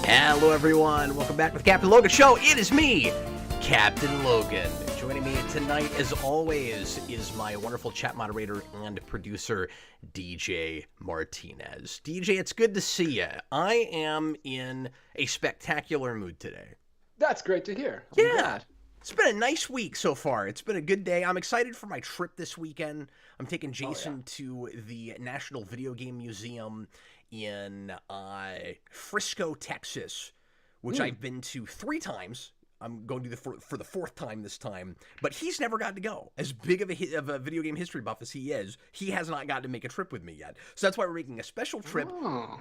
Hello everyone, welcome back to the Captain Logan Show. It is me, Captain Logan. Joining me tonight, as always, is my wonderful chat moderator and producer, DJ Martinez. DJ, it's good to see you. I am in a spectacular mood today. That's great to hear. I'm glad. It's been a nice week so far. It's been a good day. I'm excited for my trip this weekend. I'm taking Jason to the National Video Game Museum in Frisco, Texas, which I've been to 3 times. I'm going to for the 4th time this time, but he's never gotten to go. As big of a video game history buff as he is, he has not gotten to make a trip with me yet. So that's why we're making a special trip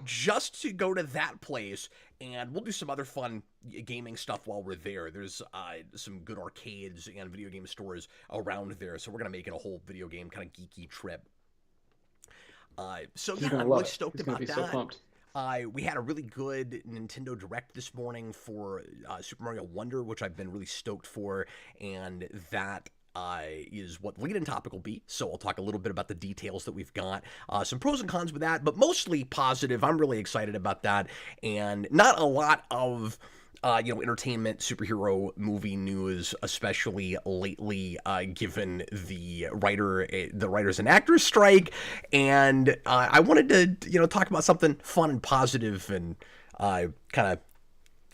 just to go to that place, and we'll do some other fun gaming stuff while we're there. There's some good arcades and video game stores around there, so we're going to make it a whole video game kind of geeky trip. I'm really stoked about that. So pumped. We had a really good Nintendo Direct this morning for Super Mario Wonder, which I've been really stoked for, and that is what the lead-in topic will be. So I'll talk a little bit about the details that we've got, some pros and cons with that, but mostly positive. I'm really excited about that, and not a lot of entertainment, superhero movie news, especially lately, given the writers and actors strike. And I wanted to, talk about something fun and positive and kind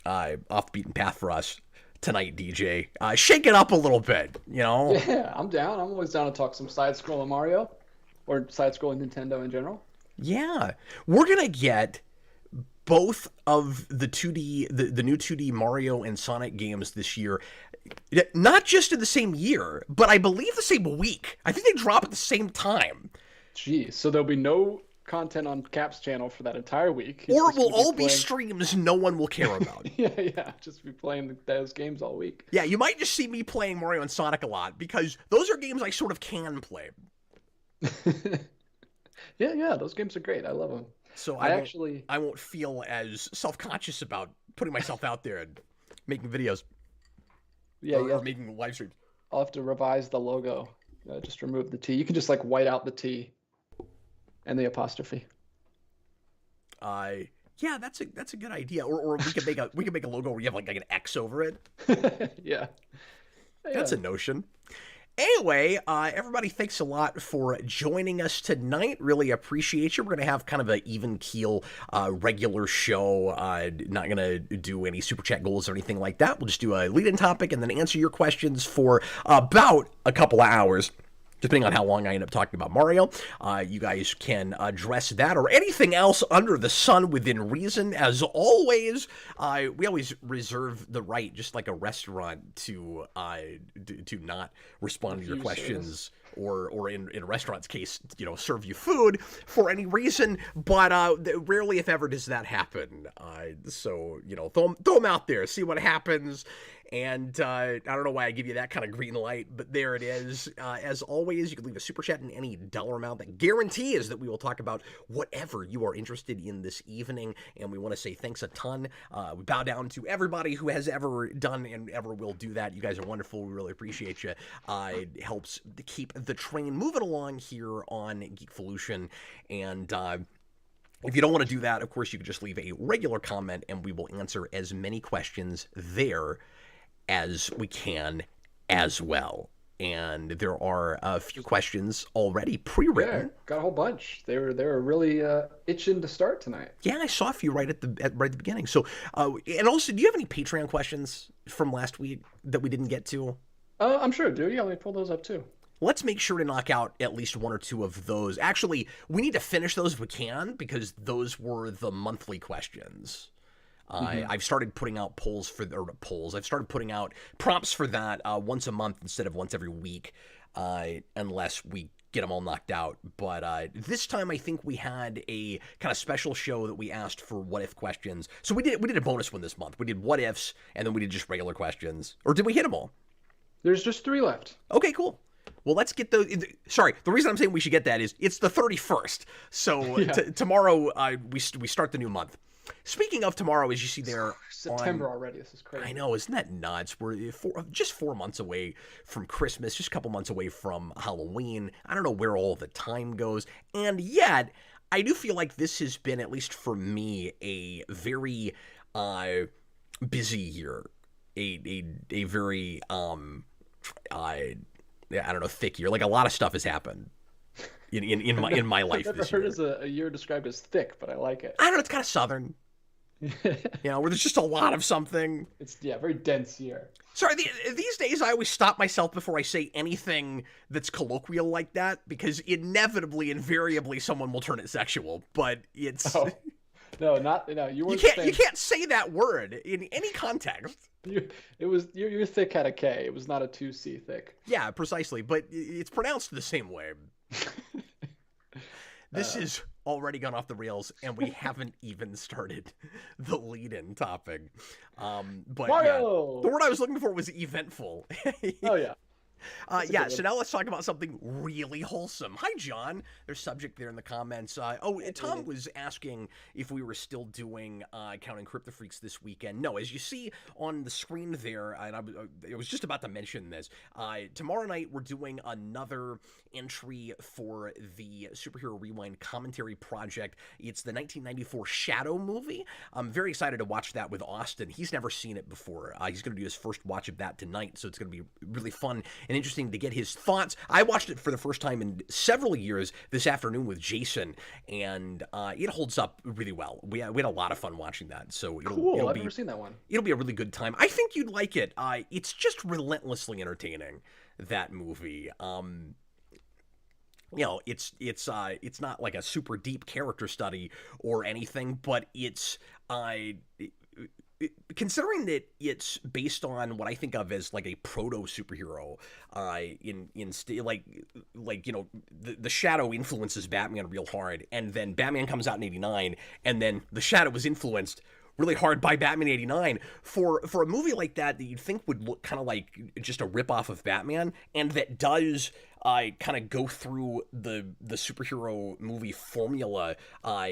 of off the beaten path for us tonight, DJ. Shake it up a little bit, Yeah, I'm down. I'm always down to talk some side-scrolling Mario or side-scrolling Nintendo in general. Yeah, we're gonna get both of the 2D, the new 2D Mario and Sonic games this year, not just in the same year, but I believe the same week. I think they drop at the same time. Jeez, so there'll be no content on Cap's channel for that entire week. Or it will all be streams no one will care about. Yeah, just be playing those games all week. Yeah, you might just see me playing Mario and Sonic a lot, because those are games I sort of can play. Yeah, those games are great. I love them. So I won't feel as self-conscious about putting myself out there and making videos. Yeah, or making live streams. I'll have to revise the logo. Just remove the T. You can just white out the T and the apostrophe. Yeah, that's a good idea. Or we could make a logo where you have like an X over it. Yeah. That's a notion. Anyway, everybody, thanks a lot for joining us tonight. Really appreciate you. We're going to have kind of an even keel regular show. Not going to do any super chat goals or anything like that. We'll just do a lead-in topic and then answer your questions for about a couple of hours, depending on how long I end up talking about Mario. You guys can address that or anything else under the sun within reason. As always, we always reserve the right, just like a restaurant, to not respond to your questions or in a restaurant's case, serve you food for any reason. But rarely, if ever, does that happen. So throw them out there, see what happens. And I don't know why I give you that kind of green light, but there it is. As always, you can leave a super chat in any dollar amount. That guarantees that we will talk about whatever you are interested in this evening. And we want to say thanks a ton. We bow down to everybody who has ever done and ever will do that. You guys are wonderful. We really appreciate you. It helps to keep the train moving along here on Geekvolution. And if you don't want to do that, of course, you can just leave a regular comment and we will answer as many questions there as we can as well. And there are a few questions already pre-written. Yeah, got a whole bunch. They were really itching to start tonight. Yeah, I saw a few right at the beginning. So, and also, do you have any Patreon questions from last week that we didn't get to? I'm sure, dude. Yeah, let me pull those up too. Let's make sure to knock out at least 1 or 2 of those. Actually, we need to finish those if we can, because those were the monthly questions. I've started putting out I've started putting out prompts for that once a month instead of once every week, unless we get them all knocked out. But this time I think we had a kind of special show that we asked for what if questions. So we did a bonus one this month. We did what ifs, and then we did just regular questions. Or did we hit them all? There's just 3 left. Okay, cool. Well, let's get those. Sorry, the reason I'm saying we should get that is it's the 31st. So tomorrow we start the new month. Speaking of tomorrow, as you see there, September already. This is crazy. I know, isn't that nuts? We're just 4 months away from Christmas, just a couple months away from Halloween. I don't know where all the time goes, and yet I do feel like this has been, at least for me, a very busy year, a very I don't know, thick year. Like a lot of stuff has happened in my life I've never this heard year. as a year described as thick, but I like it. I don't know. It's kind of southern, where there's just a lot of something. It's very dense year. Sorry, these days I always stop myself before I say anything that's colloquial like that because inevitably, invariably, someone will turn it sexual. But it's Oh no, not no. you can't say that word in any context. Your thick had a K. It was not a 2C thick. Yeah, precisely. But it's pronounced the same way. This has already gone off the rails, and we haven't even started the lead-in topic. But Mario! yeah, the word I was looking for was eventful. Oh yeah. So now let's talk about something really wholesome. Hi, John. There's subject there in the comments. Tom was asking if we were still doing Counting Crypto Freaks this weekend. No, as you see on the screen there, and I was just about to mention this, tomorrow night we're doing another entry for the Superhero Rewind commentary project. It's the 1994 Shadow movie. I'm very excited to watch that with Austin. He's never seen it before. He's going to do his first watch of that tonight, so it's going to be really fun and interesting to get his thoughts. I watched it for the first time in several years this afternoon with Jason, and it holds up really well. We had a lot of fun watching that. So I've never seen that one. It'll be a really good time. I think you'd like it. It's just relentlessly entertaining, that movie. It's not like a super deep character study or anything, but it's considering that it's based on what I think of as like a proto superhero, the Shadow influences Batman real hard, and then Batman comes out in '89, and then the Shadow was influenced really hard by Batman '89 for a movie like that you'd think would look kind of like just a ripoff of Batman, and that does kind of go through the superhero movie formula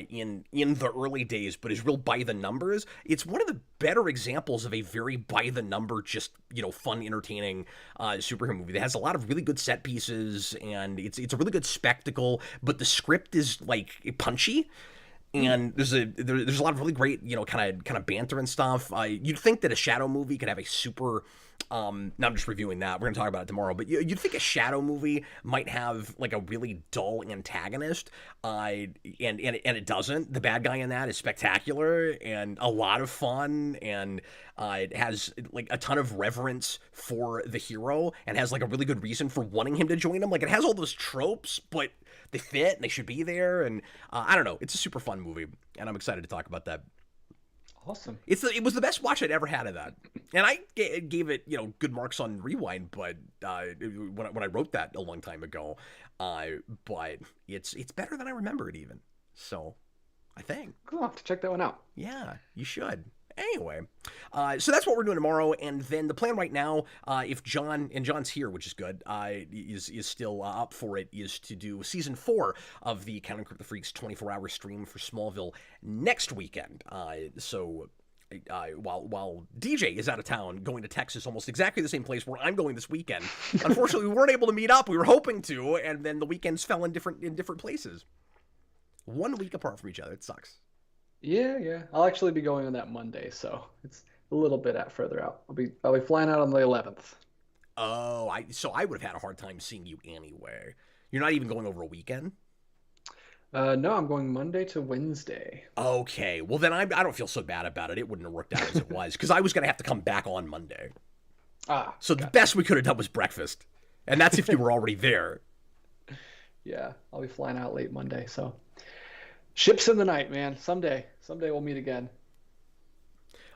in the early days, but is real by the numbers. It's one of the better examples of a very by the number, just fun, entertaining superhero movie that has a lot of really good set pieces, and it's a really good spectacle. But the script is like punchy. And there's a lot of really great, kind of banter and stuff. You'd think that a Shadow movie could have a super. Now I'm just reviewing that. We're gonna talk about it tomorrow. But you'd think a Shadow movie might have like a really dull antagonist, and it doesn't. The bad guy in that is spectacular and a lot of fun, and it has like a ton of reverence for the hero, and has like a really good reason for wanting him to join him. Like it has all those tropes, but they fit and they should be there. And I don't know. It's a super fun movie, and I'm excited to talk about that. Awesome. It was the best watch I'd ever had of that, and I gave it good marks on Rewind, but when I wrote that a long time ago, but it's better than I remember it even. So I think Cool. I'll have to check that one out. yeah, you should. Anyway, so that's what we're doing tomorrow, and then the plan right now, if John's here, which is good, is still up for it, is to do season 4 of the Counting Crypto Freaks 24-hour stream for Smallville next weekend. While DJ is out of town, going to Texas, almost exactly the same place where I'm going this weekend. Unfortunately, we weren't able to meet up. We were hoping to, and then the weekends fell in different places. 1 week apart from each other. It sucks. Yeah. I'll actually be going on that Monday, so it's a little bit further out. I'll be flying out on the 11th. Oh, so I would have had a hard time seeing you anyway. You're not even going over a weekend? No, I'm going Monday to Wednesday. Okay, well then I don't feel so bad about it. It wouldn't have worked out as it was, because I was going to have to come back on Monday. So the best we could have done was breakfast, and that's if you were already there. Yeah, I'll be flying out late Monday, so ships in the night, man. Someday we'll meet again.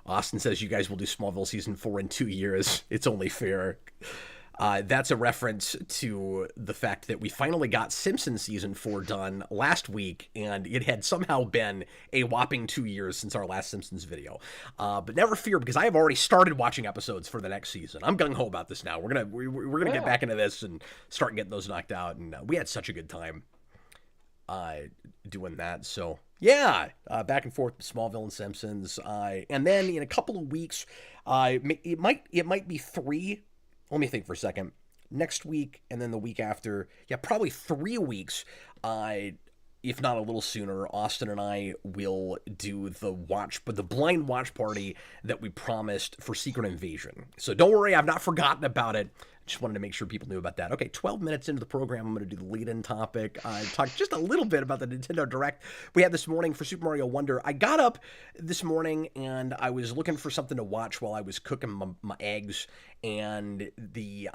Austin says you guys will do Smallville season 4 in 2 years. It's only fair. That's a reference to the fact that we finally got Simpsons season 4 done last week, and it had somehow been a whopping 2 years since our last Simpsons video. But never fear, because I have already started watching episodes for the next season. I'm gung ho about this now. We're gonna get back into this and start getting those knocked out. And we had such a good time doing that. So yeah, back and forth with Smallville and Simpsons. And then in a couple of weeks, it might be 3. Let me think for a second. Next week and then the week after, yeah, probably 3 weeks. if not a little sooner, Austin and I will do the blind watch party that we promised for Secret Invasion. So don't worry, I've not forgotten about it. Just wanted to make sure people knew about that. Okay, 12 minutes into the program, I'm going to do the lead-in topic. Talk just a little bit about the Nintendo Direct we had this morning for Super Mario Wonder. I got up this morning and I was looking for something to watch while I was cooking my eggs, and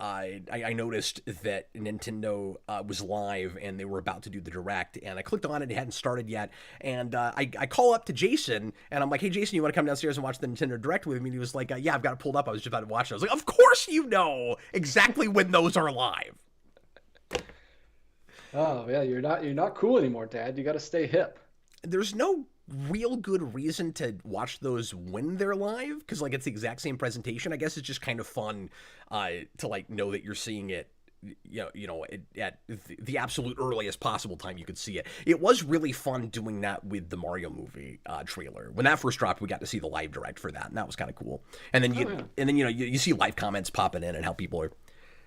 I noticed that Nintendo was live and they were about to do the Direct, and I clicked on it. It hadn't started yet, and I call up to Jason and I'm like, "Hey Jason, you want to come downstairs and watch the Nintendo Direct with me?" And he was like, "Yeah, I've got it pulled up. I was just about to watch it." I was like, "Of course you know exactly when those are live." Oh yeah, you're not cool anymore, Dad. You got to stay hip. There's no real good reason to watch those when they're live, because like it's the exact same presentation. I guess it's just kind of fun to like know that you're seeing it, at the absolute earliest possible time you could see it. It was really fun doing that with the Mario movie trailer. When that first dropped, we got to see the live Direct for that, and that was kind of cool. And then you see live comments popping in and how people are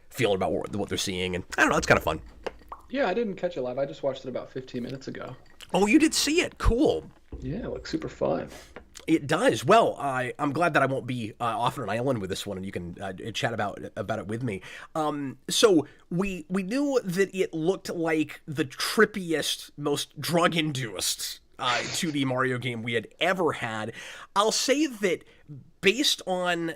feeling about what they're seeing, and I don't know, it's kind of fun. Yeah, I didn't catch it live. I just watched it about 15 minutes ago. Oh, you did see it? Cool. Yeah, it looks super fun. It does. Well, I'm glad that I won't be off on an island with this one, and you can chat about it with me. So we knew that it looked like the trippiest, most drug-induced 2D Mario game we had ever had. I'll say that based on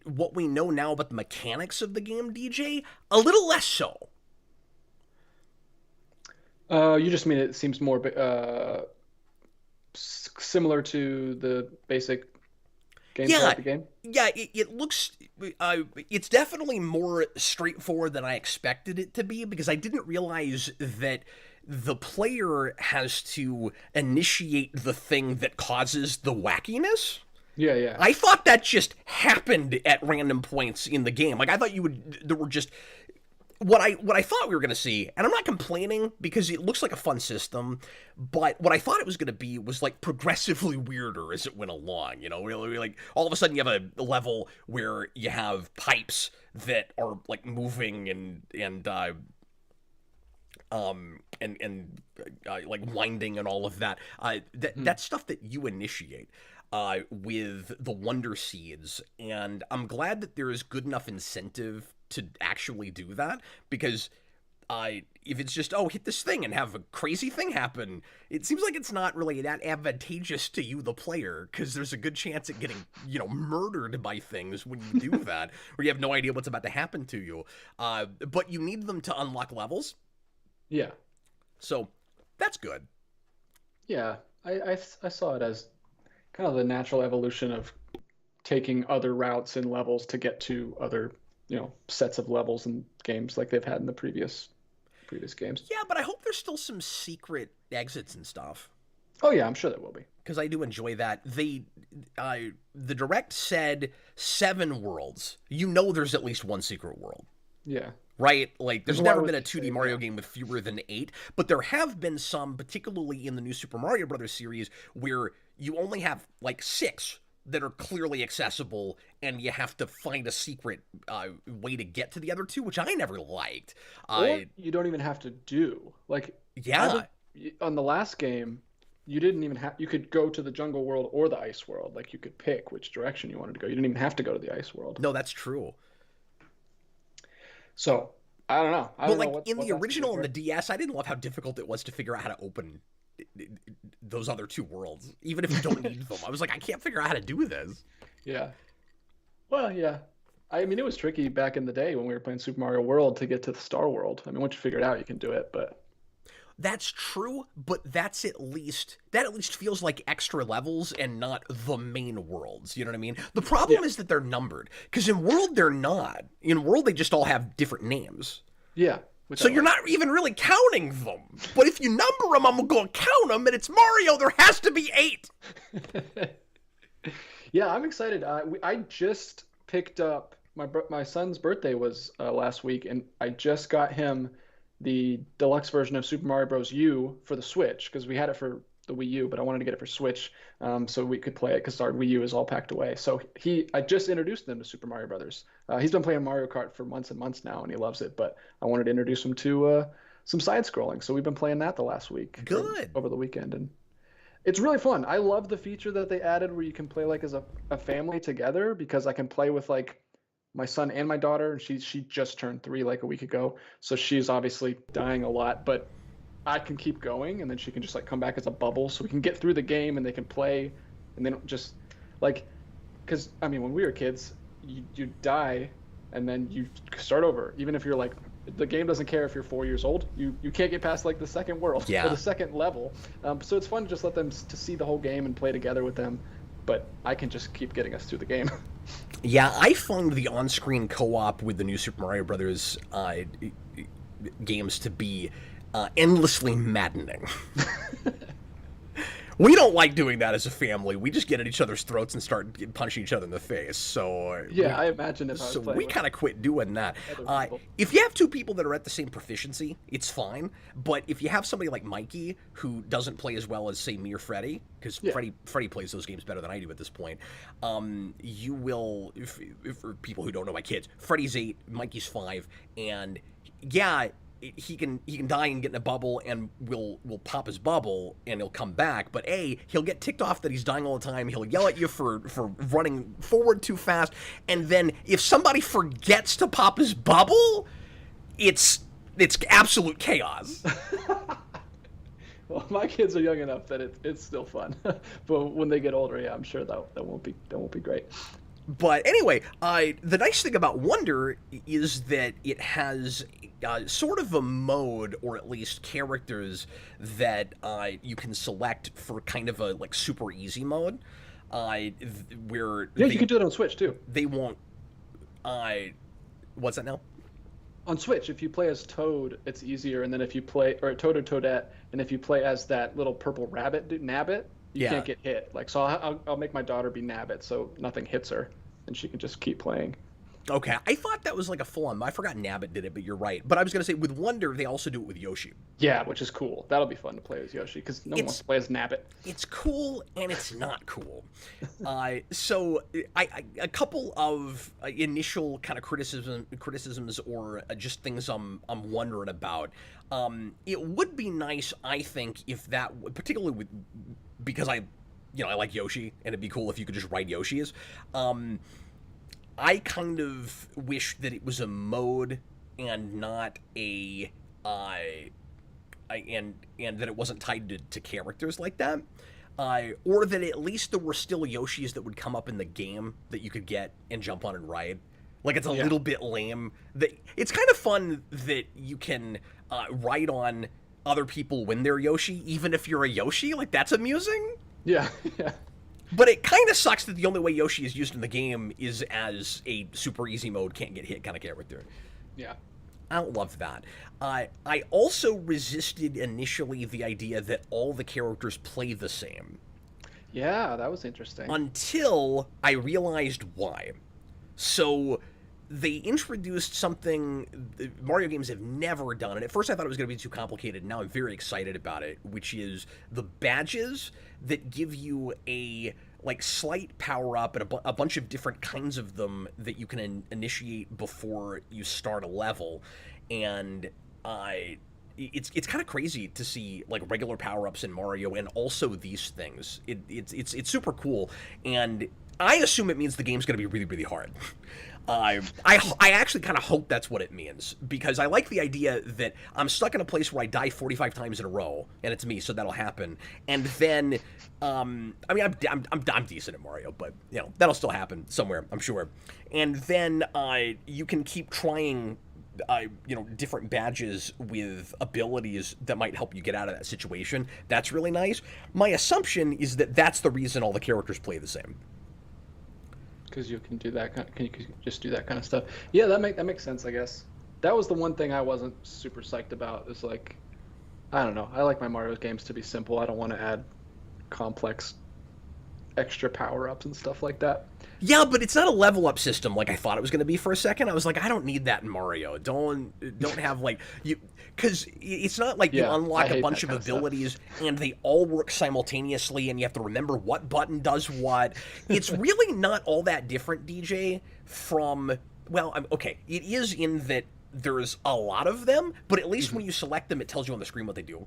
what we know now about the mechanics of the game, DJ, a little less so. You just mean it seems more similar to the basic gameplay of the game? Yeah, it looks... it's definitely more straightforward than I expected it to be, because I didn't realize that the player has to initiate the thing that causes the wackiness. Yeah. I thought that just happened at random points in the game. Like, I thought there were just... What I thought we were going to see, and I'm not complaining because it looks like a fun system, but what I thought it was going to be was like progressively weirder as it went along. Really, like all of a sudden you have a level where you have pipes that are like moving and like winding and all of that. That's stuff that you initiate with the Wonder Seeds, and I'm glad that there is good enough incentive to actually do that, because if it's just, hit this thing and have a crazy thing happen, it seems like it's not really that advantageous to you, the player, because there's a good chance at getting, murdered by things when you do that, or you have no idea what's about to happen to you. But you need them to unlock levels. Yeah. So that's good. Yeah, I saw it as kind of the natural evolution of taking other routes in levels to get to other sets of levels and games like they've had in the previous games. Yeah, but I hope there's still some secret exits and stuff. Oh yeah, I'm sure there will be. Because I do enjoy that. The Direct said 7 worlds. There's at least one secret world. Yeah. Right? Like, there's never been a 2D Mario game with fewer than 8, but there have been some, particularly in the new Super Mario Brothers series, where you only have, like, 6 that are clearly accessible, and you have to find a secret way to get to the other 2, which I never liked. Or you don't even have to do. Like, yeah. On the last game, you didn't even have... You could go to the jungle world or the ice world. Like, you could pick which direction you wanted to go. You didn't even have to go to the ice world. No, that's true. So, I don't know. I don't know in the original on the DS, I didn't love how difficult it was to figure out how to open those other 2 worlds, even if you don't need them. I was like, I can't figure out how to do this. Yeah. Well, yeah. I mean, it was tricky back in the day when we were playing Super Mario World to get to the Star World. I mean, once you figure it out, you can do it, but... That's true, but that at least feels like extra levels and not the main worlds. You know what I mean? The problem is that they're numbered, because in World, they're not. In World, they just all have different names. Yeah. So you're not even really counting them. But if you number them, I'm going to count them, and it's Mario. There has to be 8. Yeah, I'm excited. I just picked up, my son's birthday was last week, and I just got him the deluxe version of Super Mario Bros. U for the Switch, because we had it for the Wii U, but I wanted to get it for Switch so we could play it, because our Wii U is all packed away. So I just introduced him to Super Mario Brothers. He's been playing Mario Kart for months and months now, and he loves it, but I wanted to introduce him to some side scrolling. So we've been playing that the last week, Good. over the weekend, and it's really fun. I love the feature that they added where you can play like as a family together, because I can play with like my son and my daughter, and she just turned 3 like a week ago, so she's obviously dying a lot, but I can keep going, and then she can just like come back as a bubble, so we can get through the game and they can play, and then just like, because I mean when we were kids, you die and then you start over, even if you're like, the game doesn't care if you're 4 years old. You can't get past like the second world or the second level. So it's fun to just let them to see the whole game and play together with them. But I can just keep getting us through the game. Yeah, I find the on-screen co-op with the new Super Mario Brothers games to be endlessly maddening. We don't like doing that as a family. We just get at each other's throats and start punching each other in the face. So yeah, I imagine if I was so playing we kind of quit doing that. people. If you have 2 people that are at the same proficiency, it's fine. But if you have somebody like Mikey who doesn't play as well as, say, me or Freddie, because Freddie plays those games better than I do at this point, you will. If for people who don't know my kids, Freddie's 8, Mikey's 5, and yeah. He can die and get in a bubble, and we'll pop his bubble and he'll come back. But he'll get ticked off that he's dying all the time. He'll yell at you for running forward too fast. And then if somebody forgets to pop his bubble, it's absolute chaos. Well, my kids are young enough that it's still fun. But when they get older, yeah, I'm sure that won't be great. But anyway, the nice thing about Wonder is that it has sort of a mode, or at least characters, that you can select for kind of a like super easy mode, where you can do it on Switch too. They won't. What's that now? On Switch, if you play as Toad, it's easier, and then if you play or Toad or Toadette, and if you play as that little purple rabbit, Nabbit, you can't get hit. Like, so I'll make my daughter be Nabbit, so nothing hits her, and she can just keep playing. Okay, I thought that was like a full-on. I forgot Nabbit did it, but you're right. But I was gonna say with Wonder, they also do it with Yoshi. Yeah, which is cool. That'll be fun to play as Yoshi, because no one wants to play as Nabbit. It's cool and it's not cool. So a couple of initial kind of criticisms, or just things I'm wondering about. It would be nice, I think, if that, particularly because I like Yoshi, and it'd be cool if you could just ride Yoshis. I kind of wish that it was a mode and not and that it wasn't tied to characters like that, or that at least there were still Yoshis that would come up in the game that you could get and jump on and ride. Like, it's a little bit lame. It's kind of fun that you can ride on other people when they're Yoshi, even if you're a Yoshi. Like, that's amusing. Yeah, yeah. But it kind of sucks that the only way Yoshi is used in the game is as a super easy mode, can't get hit kind of character. Yeah. I don't love that. I also resisted initially the idea that all the characters play the same. Yeah, that was interesting. Until I realized why. So they introduced something Mario games have never done, and at first I thought it was going to be too complicated, and now I'm very excited about it, which is the badges that give you a slight power-up and a bunch of different kinds of them that you can initiate before you start a level. And it's kind of crazy to see regular power-ups in Mario and also these things. It's super cool, and I assume it means the game's going to be really, really hard. I actually kind of hope that's what it means, because I like the idea that I'm stuck in a place where I die 45 times in a row, and it's me, so that'll happen. And then, I'm decent at Mario, but that'll still happen somewhere, I'm sure. And then you can keep trying, different badges with abilities that might help you get out of that situation. That's really nice. My assumption is that that's the reason all the characters play the same. Because you can do that. Can you just do that kind of stuff? Yeah, that makes sense, I guess. That was the one thing I wasn't super psyched about. Is I don't know. I like my Mario games to be simple. I don't want to add complex extra power-ups and stuff like that. Yeah, but it's not a level up system like I thought it was going to be for a second. I was like, I don't need that in Mario. Don't have you, because it's not like you unlock a bunch of abilities and they all work simultaneously and you have to remember what button does what. It's really not all that different, DJ, from, well, okay, it is in that there's a lot of them, but at least when you select them, it tells you on the screen what they do.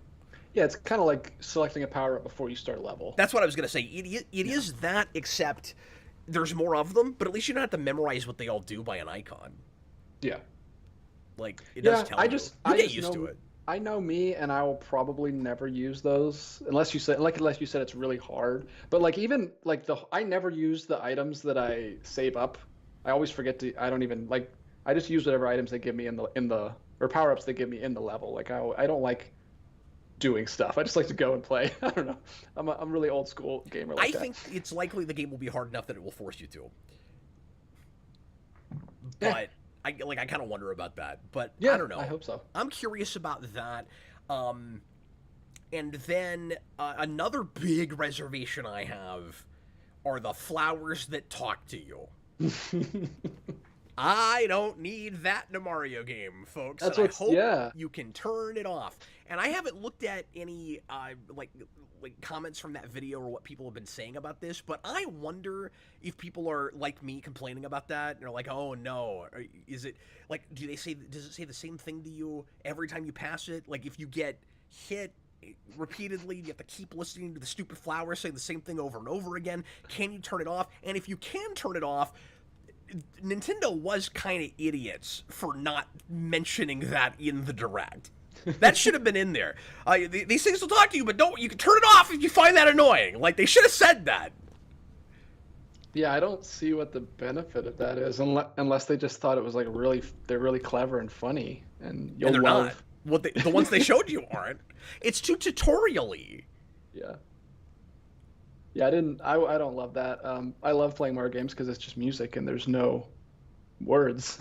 Yeah, it's kind of like selecting a power up before you start a level. That's what I was going to say. It is that, except there's more of them, but at least you don't have to memorize what they all do by an icon. Yeah. Like, it does tell you. You get used to it. I know me, and I will probably never use those unless you said it's really hard. But like even like I never use the items that I save up. I always forget to. I don't even like. I just use whatever items they give me in the or power ups they give me in the level. Like I don't like doing stuff. I just like to go and play. I don't know. I'm a really old school gamer like that. I think it's likely the game will be hard enough that it will force you to. But I kind of wonder about that. But yeah, I don't know. I hope so. I'm curious about that. And then another big reservation I have are the flowers that talk to you. I don't need that in a Mario game, folks. That's and I hope you can turn it off. And I haven't looked at any like comments from that video or what people have been saying about this, but I wonder if people are like me complaining about that and are like, "Oh no, is it like does it say the same thing to you every time you pass it? Like if you get hit repeatedly, you have to keep listening to the stupid flower say the same thing over and over again. Can you turn it off? And if you can turn it off, Nintendo was kind of idiots for not mentioning that in the Direct. That should have been in there. These things will talk to you, but you can turn it off if you find that annoying. Like, they should have said that. Yeah, I don't see what the benefit of that is, unless they just thought it was like they're really clever and funny, and they're not. The ones they showed you aren't. It's too tutorial-y. Yeah. Yeah, I don't love that. I love playing Mario games because it's just music and there's no words.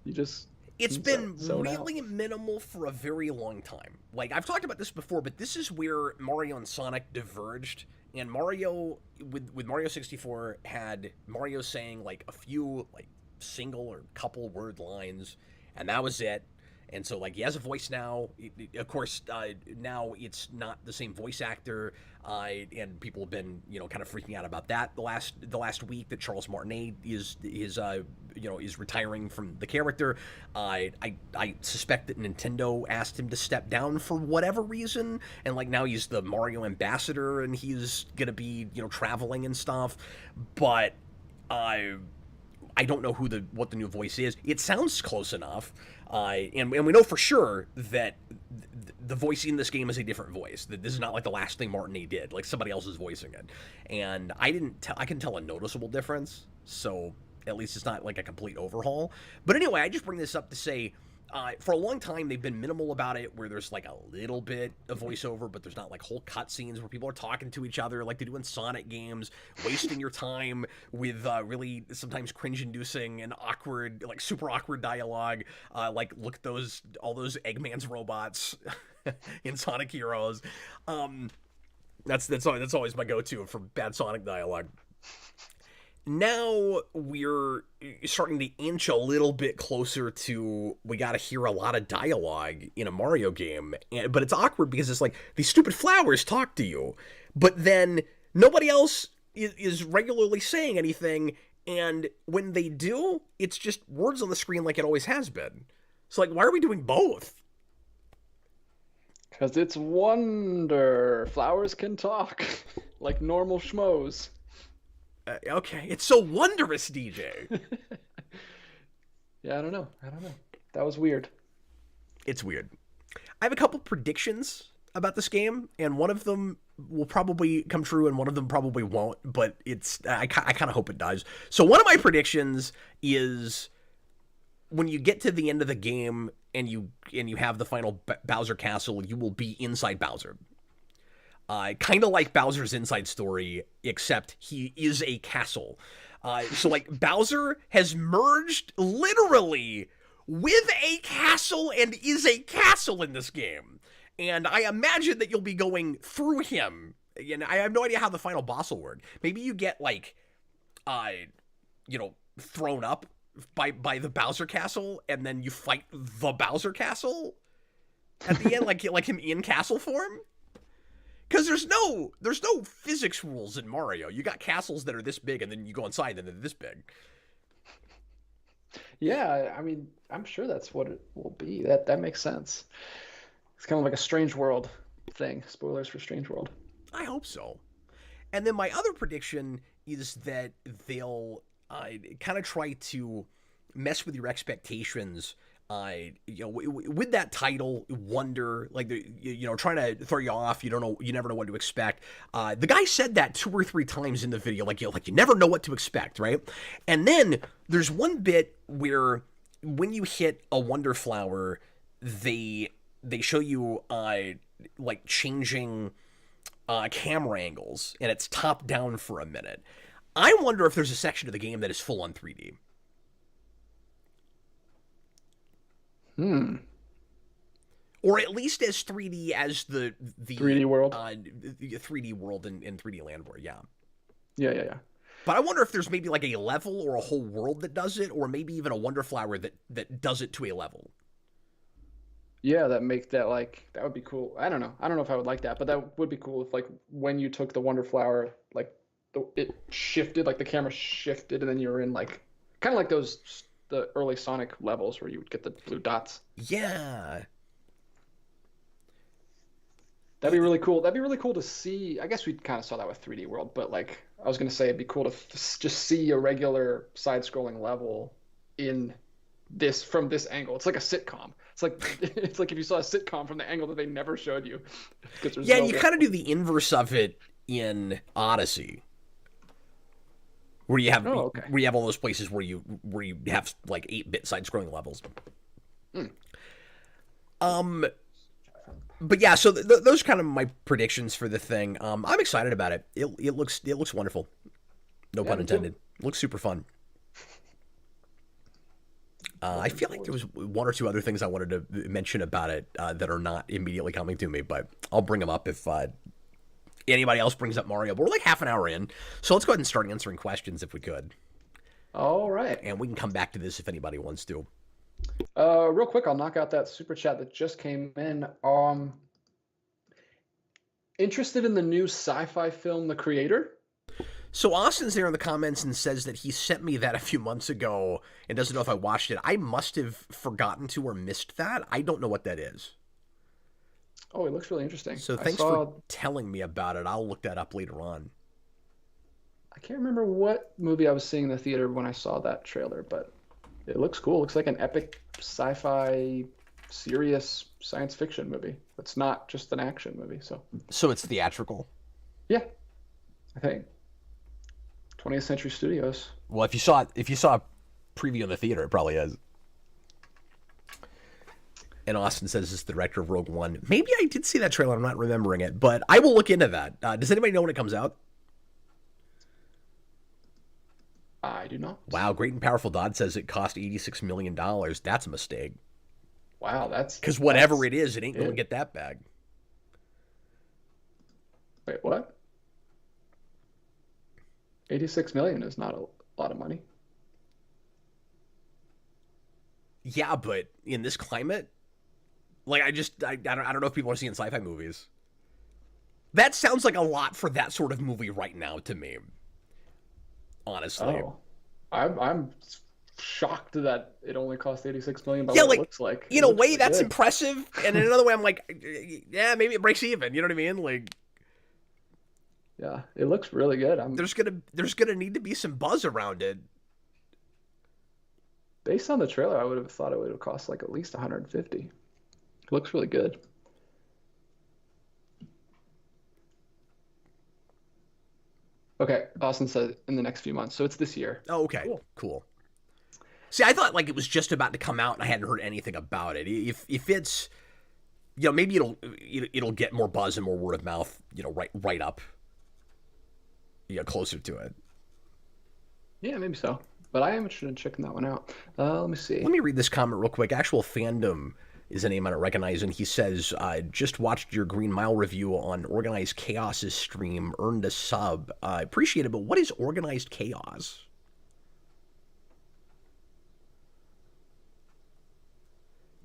It's been really minimal for a very long time. Like, I've talked about this before, but this is where Mario and Sonic diverged. And Mario, with Mario 64, had Mario saying, like, a few, like, single or couple word lines, and that was it. And so, like, he has a voice now. Of course, now it's not the same voice actor, and people have been, kind of freaking out about that the last week that Charles Martinet is retiring from the character. I suspect that Nintendo asked him to step down for whatever reason, and like now he's the Mario ambassador, and he's gonna be traveling and stuff, but I don't know what the new voice is. It sounds close enough, and we know for sure that the voice in this game is a different voice. That this is not like the last thing Martinet did. Like somebody else is voicing it, and I can tell a noticeable difference. So at least it's not like a complete overhaul. But anyway, I just bring this up to say, for a long time they've been minimal about it, where there's like a little bit of voiceover, but there's not like whole cutscenes where people are talking to each other like they do in Sonic games, wasting your time with really sometimes cringe-inducing and awkward, like super awkward dialogue. Like look at all those Eggman's robots in Sonic Heroes. That's always my go-to for bad Sonic dialogue. Now we're starting to inch a little bit closer to we got to hear a lot of dialogue in a Mario game, but it's awkward because it's like these stupid flowers talk to you, but then nobody else is regularly saying anything, and when they do, it's just words on the screen like it always has been. So like, why are we doing both? Because it's wonder. Flowers can talk like normal schmoes. Okay, it's so wondrous, DJ. Yeah, I don't know. That was weird. It's weird. I have a couple predictions about this game, and one of them will probably come true, and one of them probably won't. But I kind of hope it does. So one of my predictions is when you get to the end of the game and you have the final Bowser Castle, you will be inside Bowser. Kind of like Bowser's Inside Story, except he is a castle. So, like, Bowser has merged literally with a castle and is a castle in this game. And I imagine that you'll be going through him. And I have no idea how the final boss will work. Maybe you get, like, thrown up by the Bowser Castle, and then you fight the Bowser Castle at the end, like him in castle form. Because there's no physics rules in Mario. You got castles that are this big, and then you go inside, and they're this big. Yeah, I mean, I'm sure that's what it will be. That makes sense. It's kind of like a Strange World thing. Spoilers for Strange World. I hope so. And then my other prediction is that they'll kind of try to mess with your expectations. With that title, Wonder, like trying to throw you off. You don't know, you never know what to expect. The guy said that 2 or 3 times in the video, like you never know what to expect, right? And then there's one bit where when you hit a Wonder Flower, they show you like changing camera angles, and it's top down for a minute. I wonder if there's a section of the game that is full on 3D. Or at least as 3D as the 3D world. 3D world in 3D Land were, yeah. Yeah. But I wonder if there's maybe like a level or a whole world that does it, or maybe even a Wonder Flower that does it to a level. Yeah, that would be cool. I don't know. I don't know if I would like that, but that would be cool if like when you took the Wonder Flower, like it shifted, like the camera shifted, and then you were in like kind of like the early Sonic levels where you would get the blue dots. Yeah. That'd be really cool. That'd be really cool to see. I guess we kind of saw that with 3D World, but like I was gonna say, it'd be cool to just see a regular side-scrolling level in from this angle. It's like a sitcom. It's like if you saw a sitcom from the angle that they never showed you. Yeah, you kind of do the inverse of it in Odyssey, where you have all those places where you have like 8-bit side-scrolling levels. But yeah, so those are kind of my predictions for the thing. I'm excited about it. It looks wonderful. No pun intended. Looks super fun. I feel like there was 1 or 2 other things I wanted to mention about it that are not immediately coming to me, but I'll bring them up if anybody else brings up Mario. But we're like half an hour in, so let's go ahead and start answering questions if we could. All right. And we can come back to this if anybody wants to. Real quick, I'll knock out that super chat that just came in. Interested in the new sci-fi film, The Creator? So Austin's there in the comments and says that he sent me that a few months ago and doesn't know if I watched it. I must have forgotten to or missed that. I don't know what that is. Oh, it looks really interesting. So thanks for telling me about it. I'll look that up later on. I can't remember what movie I was seeing in the theater when I saw that trailer, but it looks cool. It looks like an epic sci-fi, serious science fiction movie. It's not just an action movie. So it's theatrical? Yeah, I think. 20th Century Studios. Well, if you saw a preview in the theater, it probably is. And Austin says it's the director of Rogue One. Maybe I did see that trailer. I'm not remembering it, but I will look into that. Does anybody know when it comes out? I do not. Wow, Great and Powerful Dodd says it cost $86 million. That's a mistake. Wow, because whatever it is, it ain't going to get that bag. Wait, what? 86 million is not a lot of money. Yeah, but in this climate, like I don't know if people are seeing sci-fi movies. That sounds like a lot for that sort of movie right now to me. Honestly. Oh, I'm shocked that it only cost 86 million. By yeah, what like it looks like. In a way, that's impressive, and in another way, I'm like, yeah, maybe it breaks even. You know what I mean? Like. Yeah, it looks really good. There's gonna need to be some buzz around it. Based on the trailer, I would have thought it would have cost like at least 150. It looks really good. Okay, Austin said in the next few months, so it's this year. Oh, okay, cool. See, I thought like it was just about to come out, and I hadn't heard anything about it. If it's, maybe it'll get more buzz and more word of mouth, right up. Closer to it. Yeah, maybe so. But I am interested in checking that one out. Let me see. Let me read this comment real quick. Actual Fandom is a name I don't recognize, and he says, just watched your Green Mile review on Organized Chaos's stream, earned a sub. I appreciate it, but what is Organized Chaos?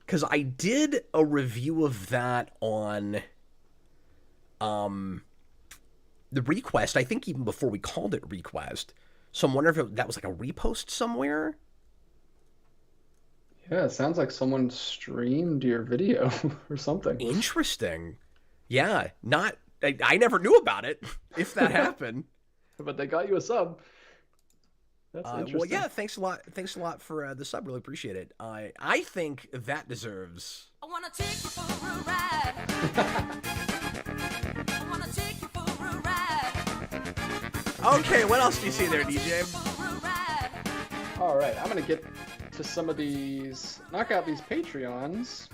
Because I did a review of that on the Request, I think even before we called it Request. So I'm wondering if that was like a repost somewhere. Yeah, it sounds like someone streamed your video or something. Interesting. Yeah, not. I never knew about it. If that happened. But they got you a sub. That's Well, interesting. yeah. Thanks a lot. Thanks a lot for the sub. Really appreciate it. I think that deserves. I wanna take you for a ride. I wanna take you for a ride. Okay, what else do you see there, DJ? All right, I'm gonna get to some of these, knock out these Patreons.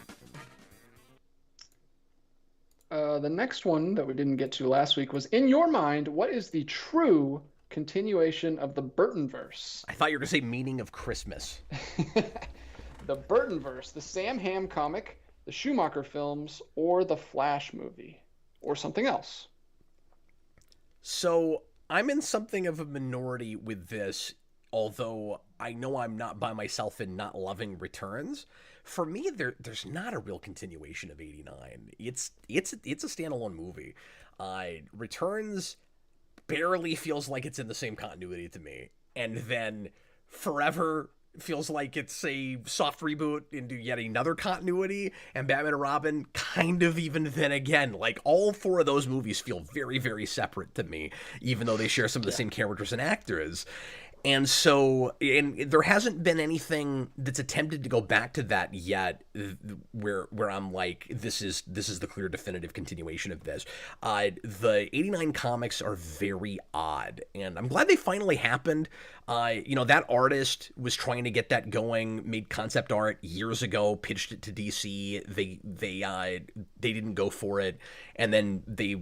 The next one that we didn't get to last week was, in your mind, what is the true continuation of the Burtonverse? I thought you were gonna say meaning of Christmas. The Burtonverse, the Sam Hamm comic, the Schumacher films, or the Flash movie, or something else. So I'm in something of a minority with this, although I know I'm not by myself in not loving Returns. For me, there's not a real continuation of '89. It's a standalone movie. Returns barely feels like it's in the same continuity to me, and then Forever feels like it's a soft reboot into yet another continuity, and Batman and Robin kind of even then again. Like, all four of those movies feel very, very separate to me, even though they share some of the same characters and actors. And so, and there hasn't been anything that's attempted to go back to that yet, where I'm like, this is the clear definitive continuation of this. The '89 comics are very odd, and I'm glad they finally happened. That artist was trying to get that going, made concept art years ago, pitched it to DC. They didn't go for it, and then they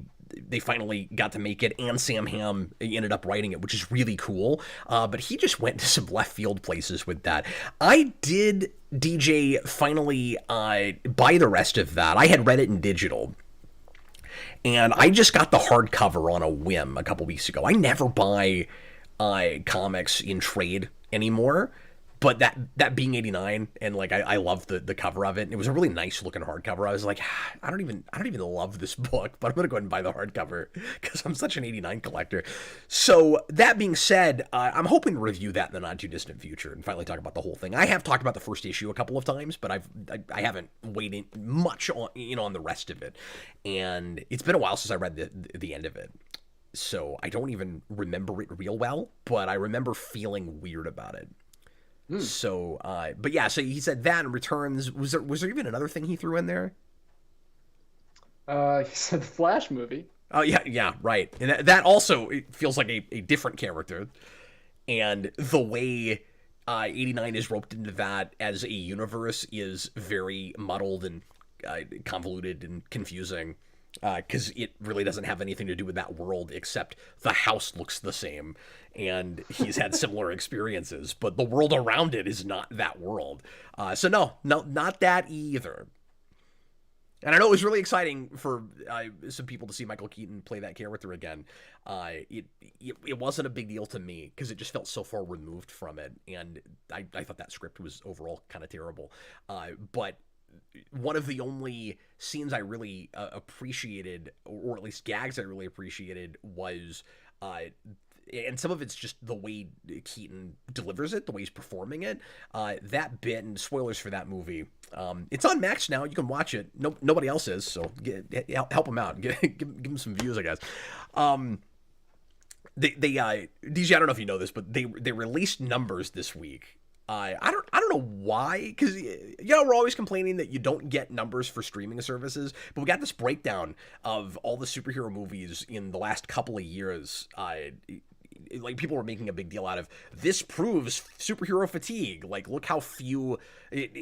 finally got to make it, and Sam Hamm ended up writing it, which is really cool. But he just went to some left field places with that. I did, DJ, finally buy the rest of that. I had read it in digital, and I just got the hardcover on a whim a couple weeks ago. I never buy comics in trade anymore. But that being '89, and like I love the cover of it, and it was a really nice looking hardcover. I was like, I don't even love this book, but I'm gonna go ahead and buy the hardcover because I'm such an '89 collector. So that being said, I'm hoping to review that in the not too distant future and finally talk about the whole thing. I have talked about the first issue a couple of times, but I haven't weighed in much on the rest of it, and it's been a while since I read the end of it. So I don't even remember it real well, but I remember feeling weird about it. So, but yeah, so he said that and Returns. Was there even another thing he threw in there? He said the Flash movie. Oh yeah, right. And that also, it feels like a different character, and the way '89 is roped into that as a universe is very muddled and convoluted and confusing. Because it really doesn't have anything to do with that world, except the house looks the same, and he's had similar experiences, but the world around it is not that world. So no, not that either. And I know it was really exciting for some people to see Michael Keaton play that character again. It wasn't a big deal to me because it just felt so far removed from it, and I thought that script was overall kind of terrible. But one of the only scenes I really appreciated, or at least gags I really appreciated, was, and some of it's just the way Keaton delivers it, the way he's performing it. That bit, and spoilers for that movie, it's on Max now. You can watch it. Nobody else is, so help him out. Give him some views, I guess. DJ, I don't know if you know this, but they released numbers this week. I don't know why, because we're always complaining that you don't get numbers for streaming services, but we got this breakdown of all the superhero movies in the last couple of years. Like, people were making a big deal out of this proves superhero fatigue. Like, look how few,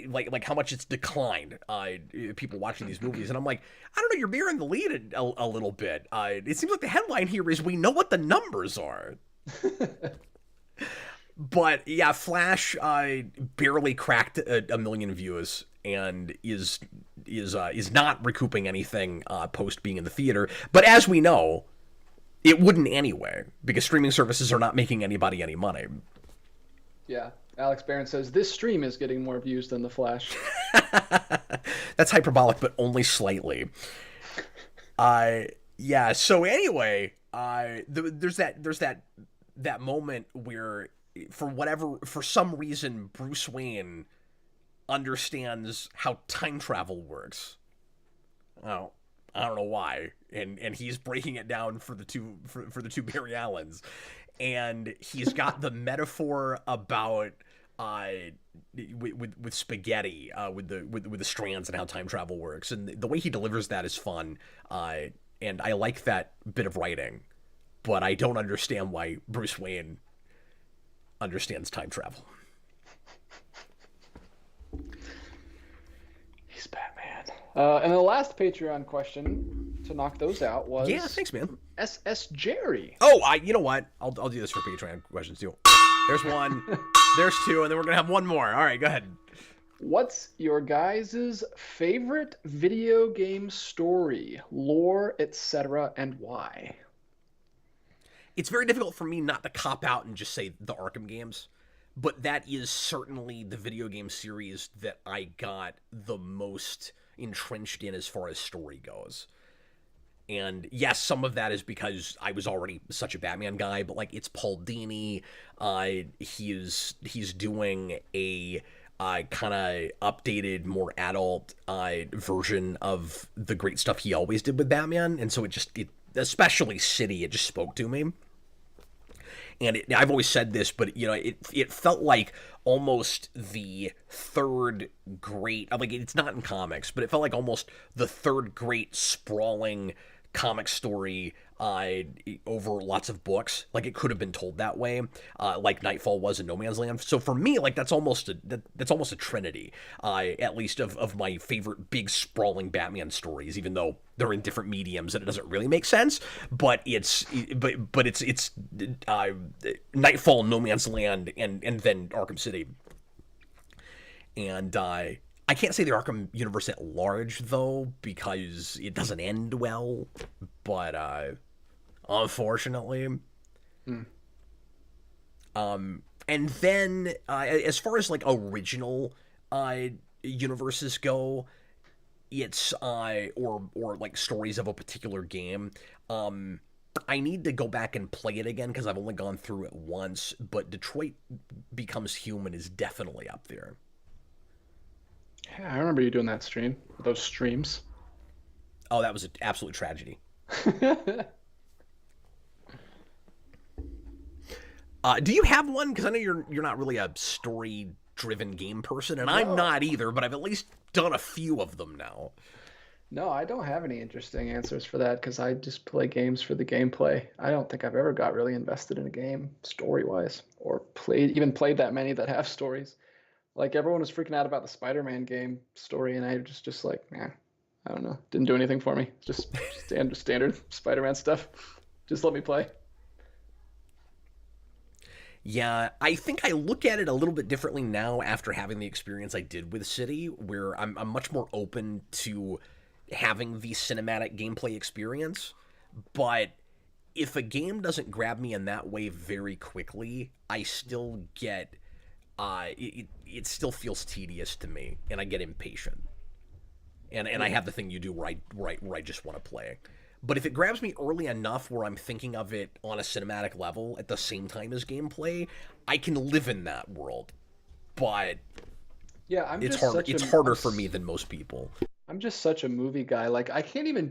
like how much it's declined. People watching these movies, and I'm like, I don't know, you're bearing the lead a little bit. It seems like the headline here is we know what the numbers are. But yeah, Flash barely cracked a million views and is not recouping anything post being in the theater. But as we know, it wouldn't anyway, because streaming services are not making anybody any money. Yeah, Alex Barron says this stream is getting more views than the Flash. That's hyperbolic, but only slightly. Yeah. So anyway, there's that moment where, for some reason, Bruce Wayne understands how time travel works. Oh, I don't know why, and he's breaking it down for the two Barry Allens, and he's got the metaphor about with spaghetti, with the strands and how time travel works, and the way he delivers that is fun, and I like that bit of writing, but I don't understand why Bruce Wayne understands time travel. He's Batman. And the last Patreon question to knock those out was Thanks, man. SS Jerry. Oh, you know what? I'll do this for Patreon questions too. There's one, there's two, and then we're gonna have one more. All right, go ahead. What's your guys' favorite video game story, lore, etc., and why? It's very difficult for me not to cop out and just say the Arkham games, but that is certainly the video game series that I got the most entrenched in as far as story goes. And yes, some of that is because I was already such a Batman guy, but like it's Paul Dini. He's doing a kind of updated, more adult version of the great stuff he always did with Batman, and so it especially City, it just spoke to me. And I've always said this, but it felt like almost the third great, like it's not in comics, but it felt like almost the third great sprawling comic story over lots of books. Like it could have been told that way, like Nightfall was in No Man's Land. So for me, like that's almost a trinity, at least of my favorite big sprawling Batman stories, even though they're in different mediums and it doesn't really make sense. But it's Nightfall, No Man's Land, and then Arkham City. And I can't say the Arkham universe at large, though, because it doesn't end well, but unfortunately. And then, as far as, like, original universes go, it's, or like, stories of a particular game, I need to go back and play it again, because I've only gone through it once, but Detroit Becomes Human is definitely up there. Yeah, I remember you doing that stream, those streams. Oh, that was an absolute tragedy. Do you have one? Because I know you're not really a story-driven game person, and I'm not either, but I've at least done a few of them now. No, I don't have any interesting answers for that because I just play games for the gameplay. I don't think I've ever got really invested in a game story-wise, or even played that many that have stories. Like, everyone was freaking out about the Spider-Man game story, and I just like, I don't know. Didn't do anything for me. Just standard Spider-Man stuff. Just let me play. Yeah, I think I look at it a little bit differently now after having the experience I did with City, where I'm much more open to having the cinematic gameplay experience. But if a game doesn't grab me in that way very quickly, I still get... it still feels tedious to me, and I get impatient. And I have the thing you do where I just want to play. But if it grabs me early enough where I'm thinking of it on a cinematic level at the same time as gameplay, I can live in that world. But yeah, it's harder for me than most people. I'm just such a movie guy. Like I can't even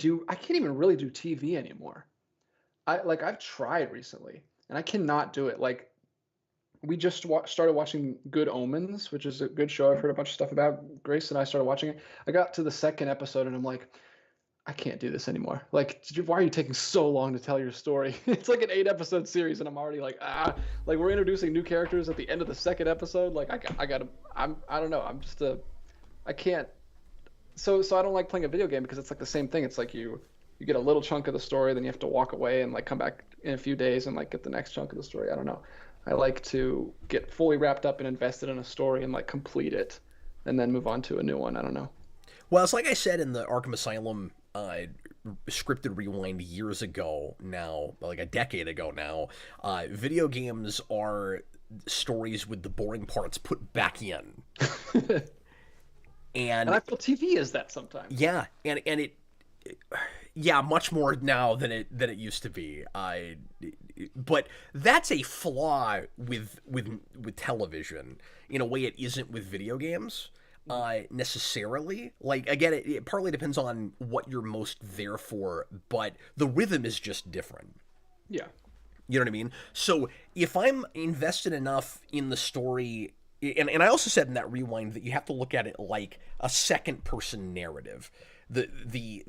really do TV anymore. I've tried recently, and I cannot do it. Like, we just started watching Good Omens, which is a good show. I've heard a bunch of stuff about. Grace and I started watching it. I got to the second episode, and I'm like, I can't do this anymore. Like, why are you taking so long to tell your story? It's like an 8-episode series, and I'm already like, like we're introducing new characters at the end of the second episode. Like, I don't know. I can't. So I don't like playing a video game because it's like the same thing. It's like you get a little chunk of the story, then you have to walk away and like come back in a few days and like get the next chunk of the story. I don't know. I like to get fully wrapped up and invested in a story and like complete it and then move on to a new one. I don't know. Well, it's like I said in the Arkham Asylum scripted rewind years ago now, like a decade ago now, video games are stories with the boring parts put back in. and I feel TV is that sometimes. Yeah, and it yeah, much more now than it used to be. But that's a flaw with television in a way it isn't with video games. necessarily. Like, again, it partly depends on what you're most there for, but the rhythm is just different. Yeah. You know what I mean? So if I'm invested enough in the story, and I also said in that rewind that you have to look at it like a second person narrative. The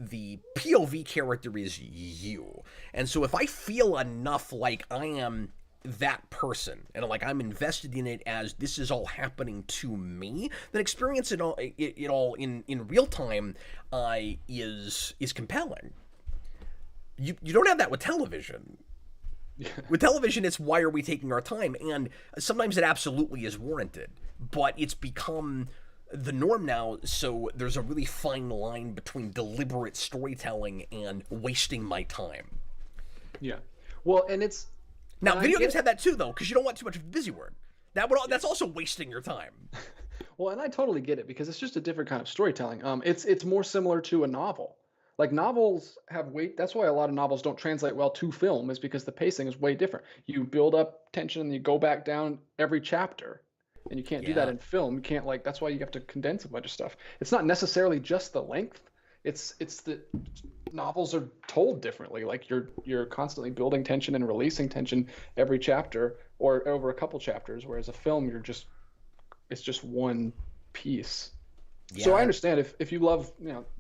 POV character is you. And so if I feel enough like I am that person and like I'm invested in it as this is all happening to me, then experience it all in real time is compelling. You don't have that with television. With television, it's why are we taking our time? And sometimes it absolutely is warranted, but it's become the norm now, so there's a really fine line between deliberate storytelling and wasting my time. Yeah. Well, and it's... Now, video games have that too, though, because you don't want too much busy work. That's also wasting your time. Well, and I totally get it, because it's just a different kind of storytelling. It's more similar to a novel. Like, novels have weight. That's why a lot of novels don't translate well to film, is because the pacing is way different. You build up tension and you go back down every chapter. And you can't do that in film. You can't, like, that's why you have to condense a bunch of stuff. It's not necessarily just the length. It's the novels are told differently. Like, you're constantly building tension and releasing tension every chapter or over a couple chapters, whereas a film it's just one piece. Yeah. So I understand if you love,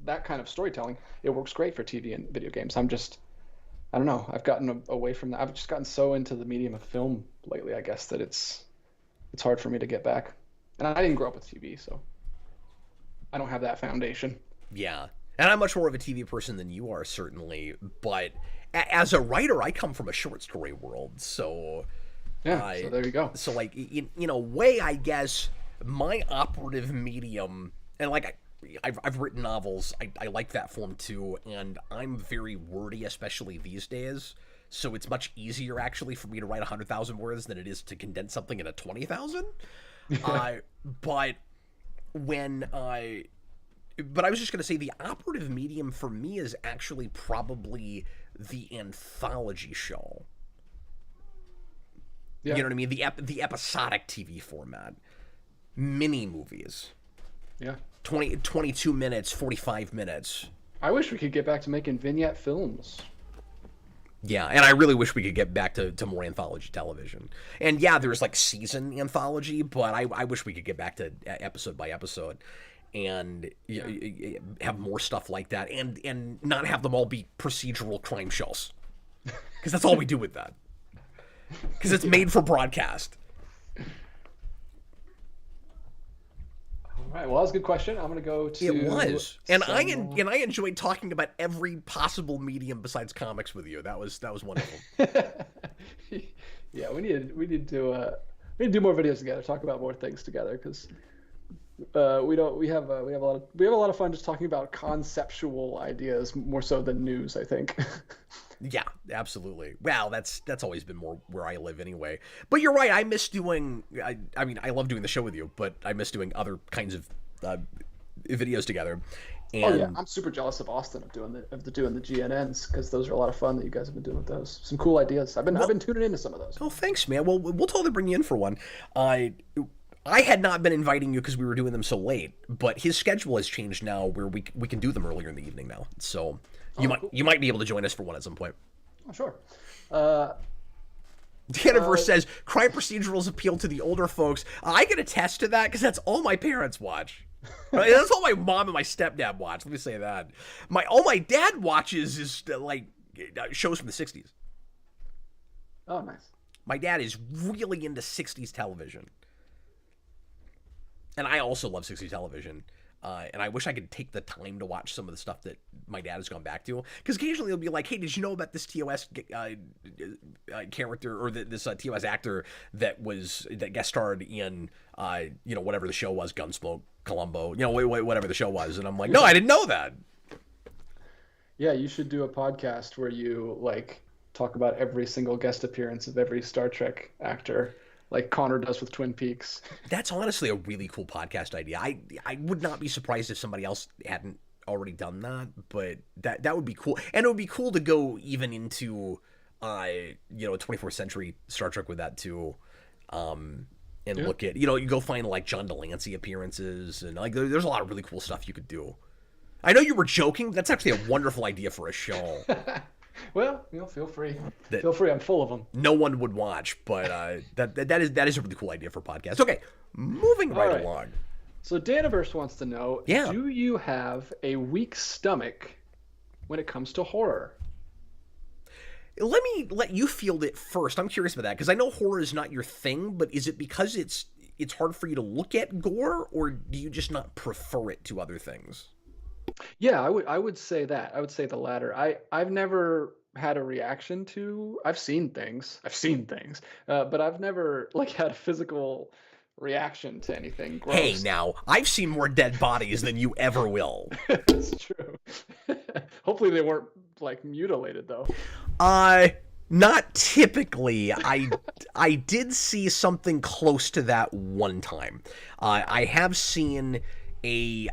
that kind of storytelling, it works great for TV and video games. I don't know. I've gotten away from that. I've just gotten so into the medium of film lately, I guess, that it's hard for me to get back. And I didn't grow up with TV, so I don't have that foundation. Yeah. And I'm much more of a TV person than you are, certainly. But as a writer, I come from a short story world. So, yeah, so there you go. So, like, in a way, I guess, my operative medium, and like, I've written novels. I like that form too. And I'm very wordy, especially these days. So it's much easier, actually, for me to write 100,000 words than it is to condense something into 20,000. But I was just going to say the operative medium for me is actually probably the anthology show. Yeah. You know what I mean? The episodic TV format. Mini movies. Yeah. 22 minutes, 45 minutes. I wish we could get back to making vignette films. Yeah, and I really wish we could get back to more anthology television. And yeah, there's like season anthology, but I wish we could get back to episode by episode and have more stuff like that and not have them all be procedural crime shows. Because that's all we do with that. Because it's made for broadcast. All right, well, that was a good question. I'm going to go to... It was. And I enjoyed talking about every possible medium besides comics with you. That was wonderful. Yeah, we need to do more videos together, talk about more things together, because we have a lot of fun just talking about conceptual ideas more so than news, I think. Yeah, absolutely. Well, that's always been more where I live anyway. But you're right. I miss doing. I mean, I love doing the show with you, but I miss doing other kinds of videos together. And yeah, I'm super jealous of Austin of doing the GNNs, because those are a lot of fun that you guys have been doing with those. Some cool ideas. I've been tuning into some of those. Oh, thanks, man. Well, we'll totally bring you in for one. I had not been inviting you because we were doing them so late, but his schedule has changed now, where we can do them earlier in the evening now. So. You might be able to join us for one at some point. Oh, sure. Daniverse says, crime procedurals appeal to the older folks. I can attest to that because that's all my parents watch. That's all my mom and my stepdad watch. Let me say that. All my dad watches is like shows from the 60s. Oh, nice. My dad is really into 60s television. And I also love 60s television. And I wish I could take the time to watch some of the stuff that my dad has gone back to. Because occasionally he'll be like, hey, did you know about this TOS character or this TOS actor that guest starred in, whatever the show was, Gunsmoke, Columbo, whatever the show was. And I'm like, no, I didn't know that. Yeah, you should do a podcast where you, like, talk about every single guest appearance of every Star Trek actor, like Connor does with Twin Peaks. That's honestly a really cool podcast idea. I would not be surprised if somebody else hadn't already done that, but that would be cool. And it would be cool to go even into 24th century Star Trek with that too. and look at, you go find like John Delancey appearances, and like there's a lot of really cool stuff you could do. I know you were joking. That's actually a wonderful idea for a show. Well, feel free. Feel free. I'm full of them. No one would watch, but that is a really cool idea for podcasts. Okay, moving right along. So Daniverse wants to know, do you have a weak stomach when it comes to horror? Let me let you field it first. I'm curious about that, because I know horror is not your thing, but is it because it's hard for you to look at gore, or do you just not prefer it to other things? Yeah, I would say that. I would say the latter. I've never had a reaction to. I've seen things, but I've never like had a physical reaction to anything gross. Hey, now I've seen more dead bodies than you ever will. That's true. Hopefully they weren't like mutilated though. Not typically. I did see something close to that one time. I have seen a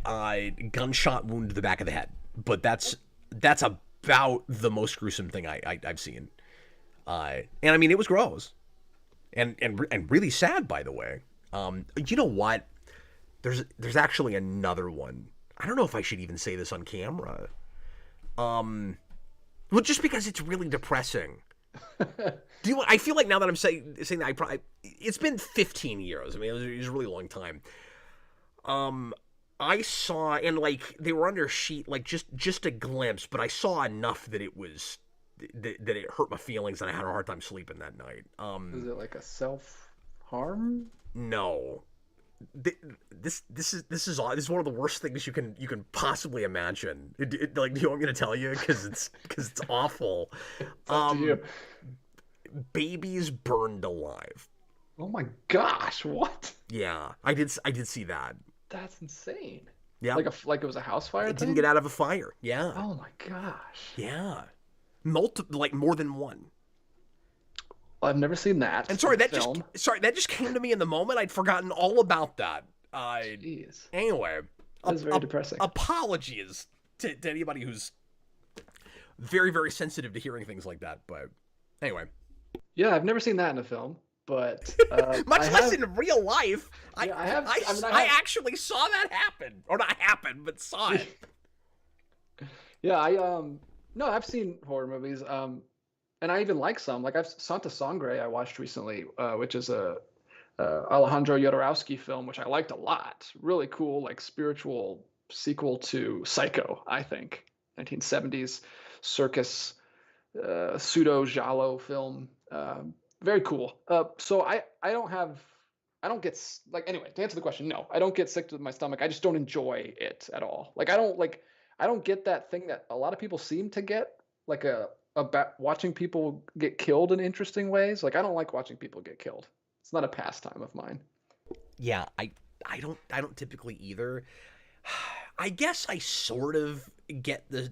gunshot wound to the back of the head, but that's about the most gruesome thing I've seen. And I mean, it was gross, and really sad, by the way. You know what? There's actually another one. I don't know if I should even say this on camera. Well, just because it's really depressing. I feel like now that I'm saying that, it's been 15 years. I mean, it was a really long time. I saw, and like they were under a sheet, like just a glimpse, but I saw enough that it was that it hurt my feelings, and I had a hard time sleeping that night. Is it like a self-harm? No. This is one of the worst things you can possibly imagine. Like, do you want me to tell you? Because it's awful. It's up to you. Babies burned alive. Oh my gosh! What? Yeah, I did see that. That's insane. Yeah, like it was a house fire. It didn't get out of a fire. Yeah. Oh my gosh. Yeah, more than one. I've never seen that. And sorry, that just came to me in the moment. I'd forgotten all about that. Jeez. Anyway, that's very depressing. Apologies to anybody who's very, very sensitive to hearing things like that. But anyway. Yeah, I've never seen that in a film, but much less in real life. Yeah, I actually saw that happen, or not happen, but saw it. Yeah, I've seen horror movies. And I even like some. Like Santa Sangre I watched recently, which is a Alejandro Jodorowsky film, which I liked a lot. Really cool, like spiritual sequel to Psycho, I think. 1970s circus pseudo giallo film. Very cool. So I don't get like, anyway, to answer the question, no, I don't get sick to my stomach. I just don't enjoy it at all. Like I don't get that thing that a lot of people seem to get, like about watching people get killed in interesting ways. Like I don't like watching people get killed. It's not a pastime of mine. Yeah, I don't typically either. I guess I sort of get the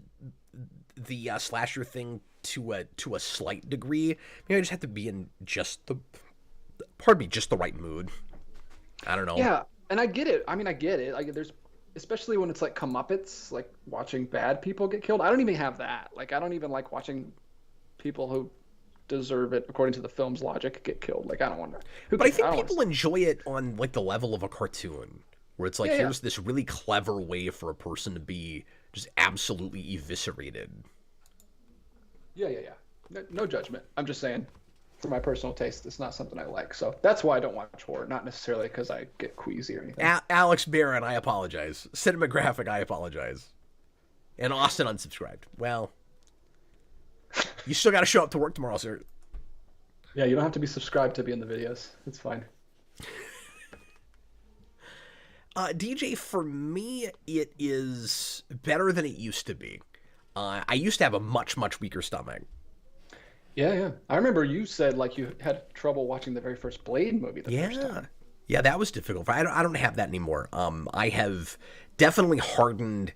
slasher thing to a slight degree. Maybe I just have to be in just the right mood. I don't know. Yeah, and I get it. I mean, I get it. Like there's, especially when it's like comeuppets, like watching bad people get killed. I don't even have that. Like I don't even like watching people who deserve it according to the film's logic get killed. Like I don't want to. But I think people enjoy it on like the level of a cartoon, where it's like here's this really clever way for a person to be just absolutely eviscerated. Yeah. No judgment. I'm just saying, for my personal taste, it's not something I like. So that's why I don't watch horror. Not necessarily because I get queasy or anything. Alex Barron, I apologize. Cinematographic, I apologize. And Austin unsubscribed. Well, you still got to show up to work tomorrow, sir. Yeah, you don't have to be subscribed to be in the videos. It's fine. DJ, for me, it is better than it used to be. I used to have a much, much weaker stomach. Yeah. I remember you said like you had trouble watching the very first Blade movie the first time. Yeah, that was difficult. I don't have that anymore. I have definitely hardened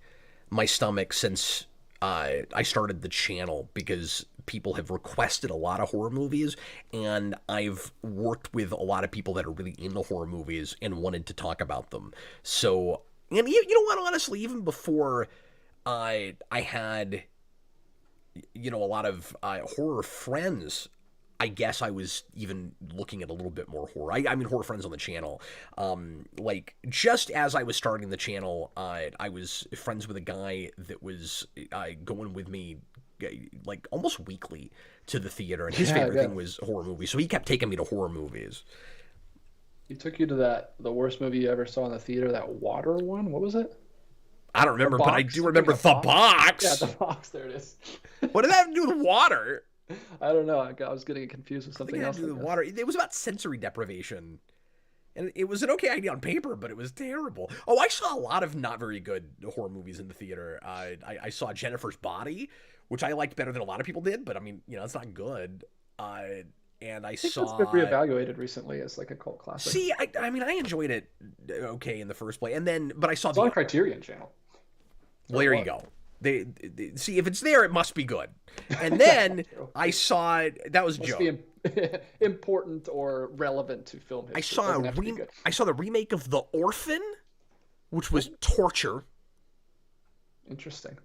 my stomach since I started the channel, because people have requested a lot of horror movies, and I've worked with a lot of people that are really into horror movies and wanted to talk about them. So, and you know what, honestly, even before I had, a lot of horror friends, I guess I was even looking at a little bit more horror. I mean, Horror Friends on the channel. Like, just as I was starting the channel, I was friends with a guy that was going with me, like, almost weekly to the theater, and his favorite thing was horror movies, so he kept taking me to horror movies. He took you to the worst movie you ever saw in the theater, that water one? What was it? I don't remember, but I Box? do remember The Box. Yeah, The Box. There it is. What did that have to do with water? I don't know. I was getting confused with something else. The water. It was about sensory deprivation, and it was an okay idea on paper, but it was terrible. Oh, I saw a lot of not very good horror movies in the theater. I saw Jennifer's Body, which I liked better than a lot of people did, but I mean, you know, it's not good. And I saw. It's been reevaluated recently as like a cult classic. See, I mean, I enjoyed it okay in the first place, and then, but I saw it's on Criterion Channel. Well, there you go. They see, if it's there, it must be good. And then I saw that was a joke. Be important or relevant to film history. I saw the remake of The Orphan, which was torture. Interesting.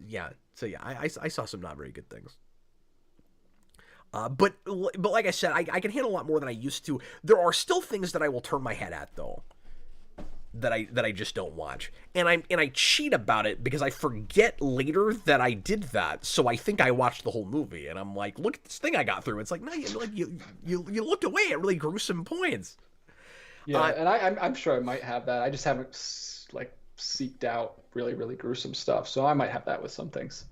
Yeah. So yeah, I saw some not very good things. But like I said, I can handle a lot more than I used to. There are still things that I will turn my head at, though, that I just don't watch, and I cheat about it because I forget later that I did that. So I think I watched the whole movie, and I'm like, look at this thing I got through. It's like, no, you looked away at really gruesome points. Yeah, and I'm sure I might have that. I just haven't like seeked out really, really gruesome stuff, so I might have that with some things.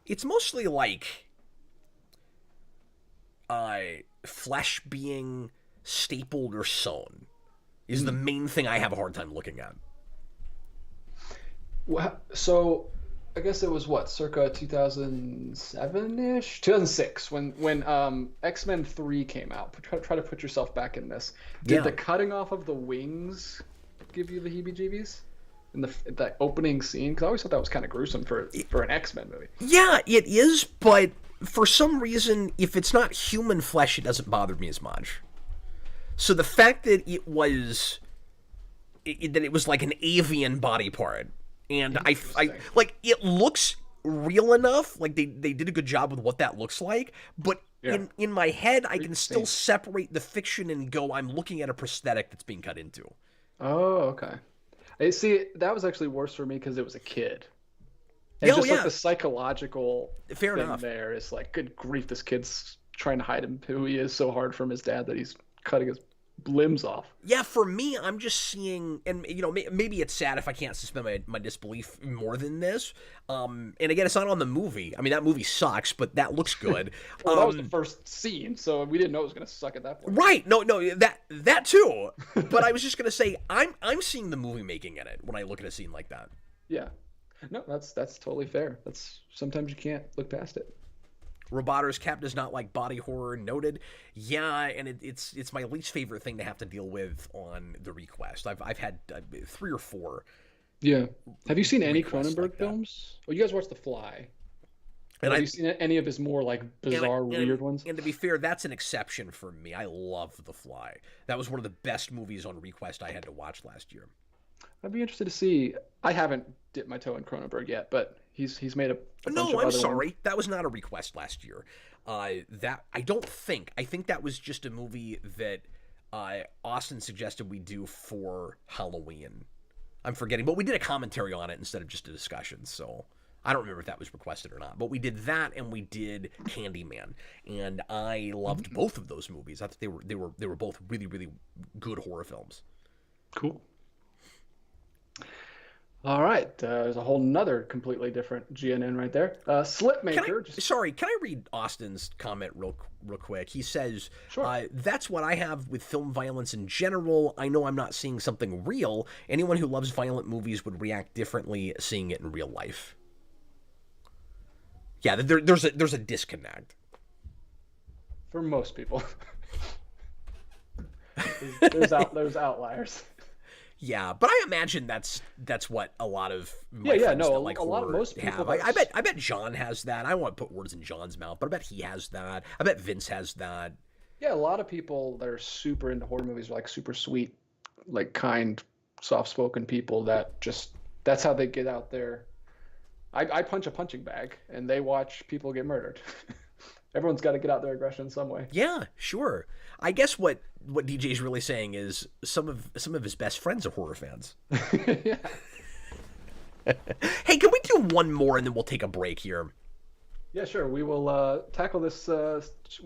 It's mostly like flesh being stapled or sewn is the main thing I have a hard time looking at. Well, so I guess it was what, circa 2007-ish? 2006, when X-Men 3 came out. Try to put yourself back in this. Did the cutting off of the wings give you the heebie-jeebies? In that opening scene? Because I always thought that was kind of gruesome for an X-Men movie. Yeah, it is, but for some reason, if it's not human flesh, it doesn't bother me as much. So the fact that it was like an avian body part, and I like, it looks real enough, like they did a good job with what that looks like, but in my head, I can still separate the fiction and go, I'm looking at a prosthetic that's being cut into. Oh, okay. See, that was actually worse for me because it was a kid. And like the psychological thing enough. There is like, good grief, this kid's trying to hide who he is so hard from his dad that he's cutting his limbs off. Yeah, for me, I'm just seeing, and you know, maybe it's sad if I can't suspend my disbelief more than this. And again, it's not on the movie. I mean, that movie sucks, but that looks good. Well, that was the first scene, so we didn't know it was going to suck at that point. Right? No, that too. But I was just going to say, I'm seeing the movie making in it when I look at a scene like that. Yeah. No, that's totally fair. That's sometimes you can't look past it. Roboter's Cap does not like body horror, noted. Yeah, and it's my least favorite thing to have to deal with on the request. I've had 3 or 4. Yeah. Have you seen any Cronenberg films? Oh, you guys watched The Fly. And have you seen any of his more like bizarre, weird ones? And to be fair, that's an exception for me. I love The Fly. That was one of the best movies on request I had to watch last year. I'd be interested to see. I haven't dipped my toe in Cronenberg yet, but he's made a bunch of I'm other sorry. ones. That was not a request last year. That I think that was just a movie that Austin suggested we do for Halloween. I'm forgetting, but we did a commentary on it instead of just a discussion, so I don't remember if that was requested or not. But we did that, and we did Candyman, and I loved both of those movies. I thought they were both really, really good horror films. Cool. All right, there's a whole nother completely different GNN right there. Slipmaker. Can I read Austin's comment real quick? He says, sure. That's what I have with film violence in general. I know I'm not seeing something real. Anyone who loves violent movies would react differently seeing it in real life. Yeah, there's a disconnect. For most people. there's outliers. Yeah, but I imagine that's what a lot of my friends that like horror most people have. I bet John has that. I don't want to put words in John's mouth, but I bet he has that. I bet Vince has that. Yeah, a lot of people that are super into horror movies are like super sweet, like kind, soft-spoken people that just that's how they get out there. I punch a punching bag, and they watch people get murdered. Everyone's got to get out their aggression some way. Yeah, sure. I guess what DJ's really saying is some of his best friends are horror fans. Yeah. Hey, can we do one more and then we'll take a break here? Yeah, sure. We will tackle this $1.99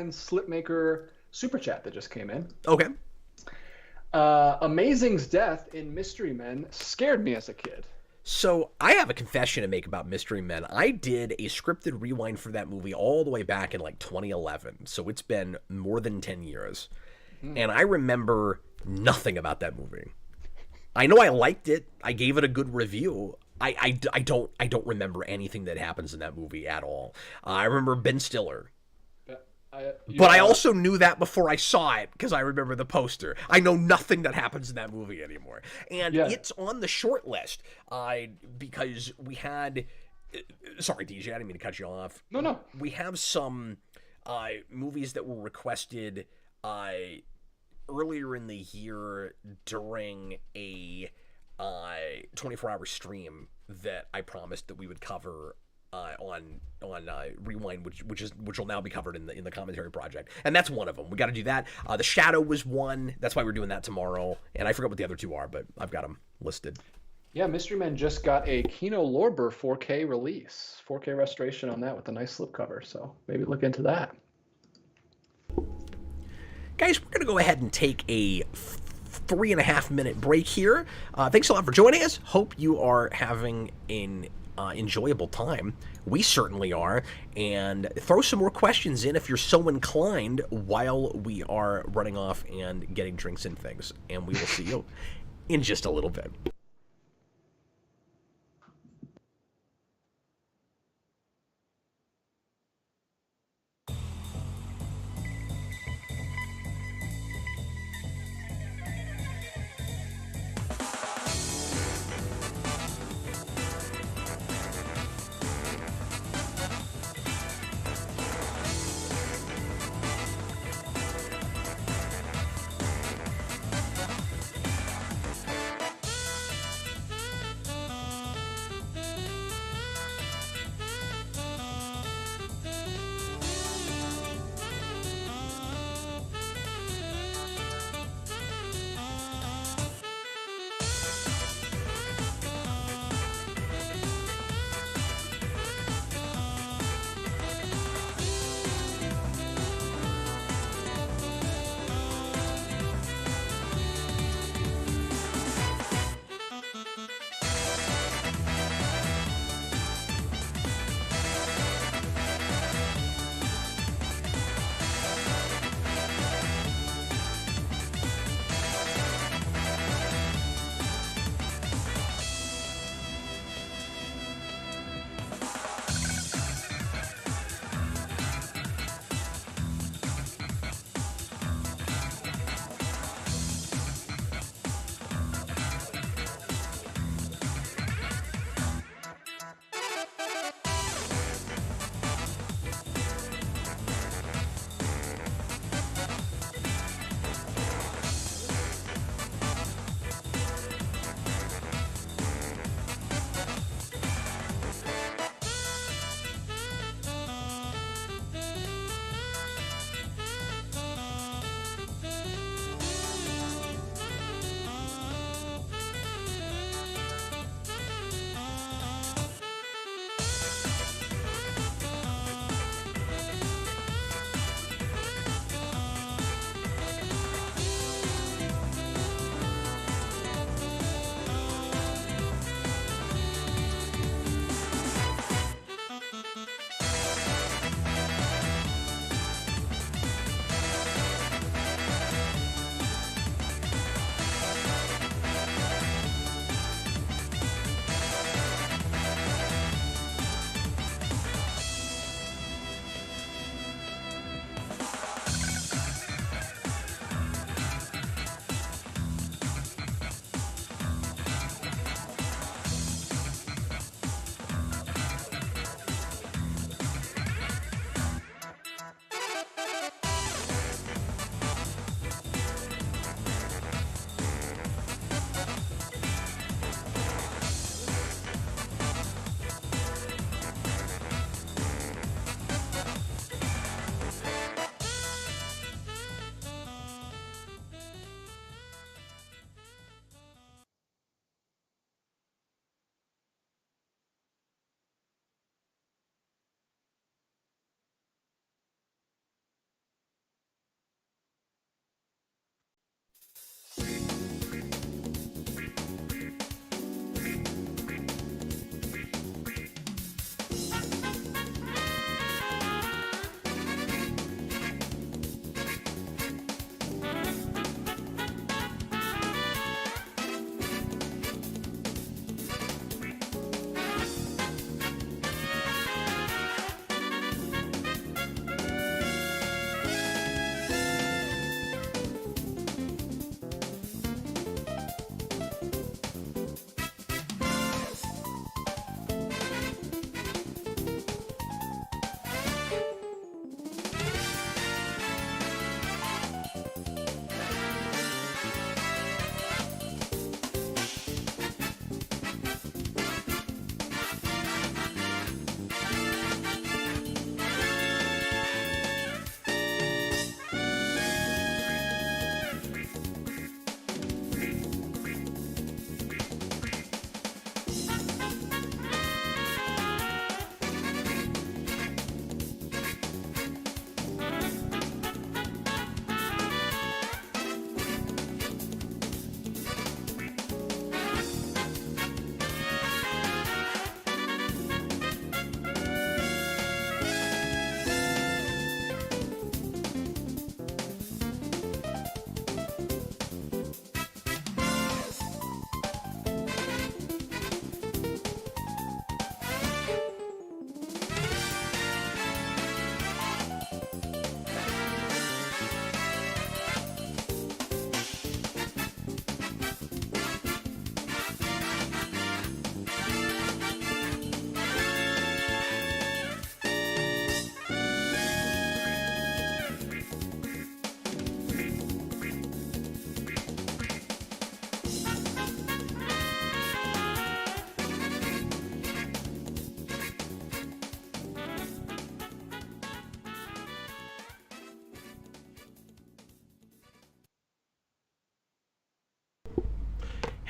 Slipmaker super chat that just came in. Okay. Amazing's death in Mystery Men scared me as a kid. So I have a confession to make about Mystery Men. I did a scripted rewind for that movie all the way back in like 2011. So it's been more than 10 years. And I remember nothing about that movie. I know I liked it. I gave it a good review. I don't remember anything that happens in that movie at all. I remember Ben Stiller. But I also knew that before I saw it because I remember the poster. I know nothing that happens in that movie anymore. And it's on the short list because we had... Sorry, DJ, I didn't mean to cut you off. No. We have some movies that were requested earlier in the year during a 24-hour stream that I promised that we would cover on Rewind, which will now be covered in the commentary project, and that's one of them. We got to do that. The Shadow was one. That's why we're doing that tomorrow, and I forgot what the other two are, but I've got them listed. Yeah, Mystery Men just got a Kino Lorber 4K release, 4K restoration on that with a nice slipcover. So maybe look into that. Guys, we're gonna go ahead and take a 3.5 minute break here. Thanks a lot for joining us. Hope you are having an enjoyable time. We certainly are. And throw some more questions in if you're so inclined while we are running off and getting drinks and things. And we will see you in just a little bit.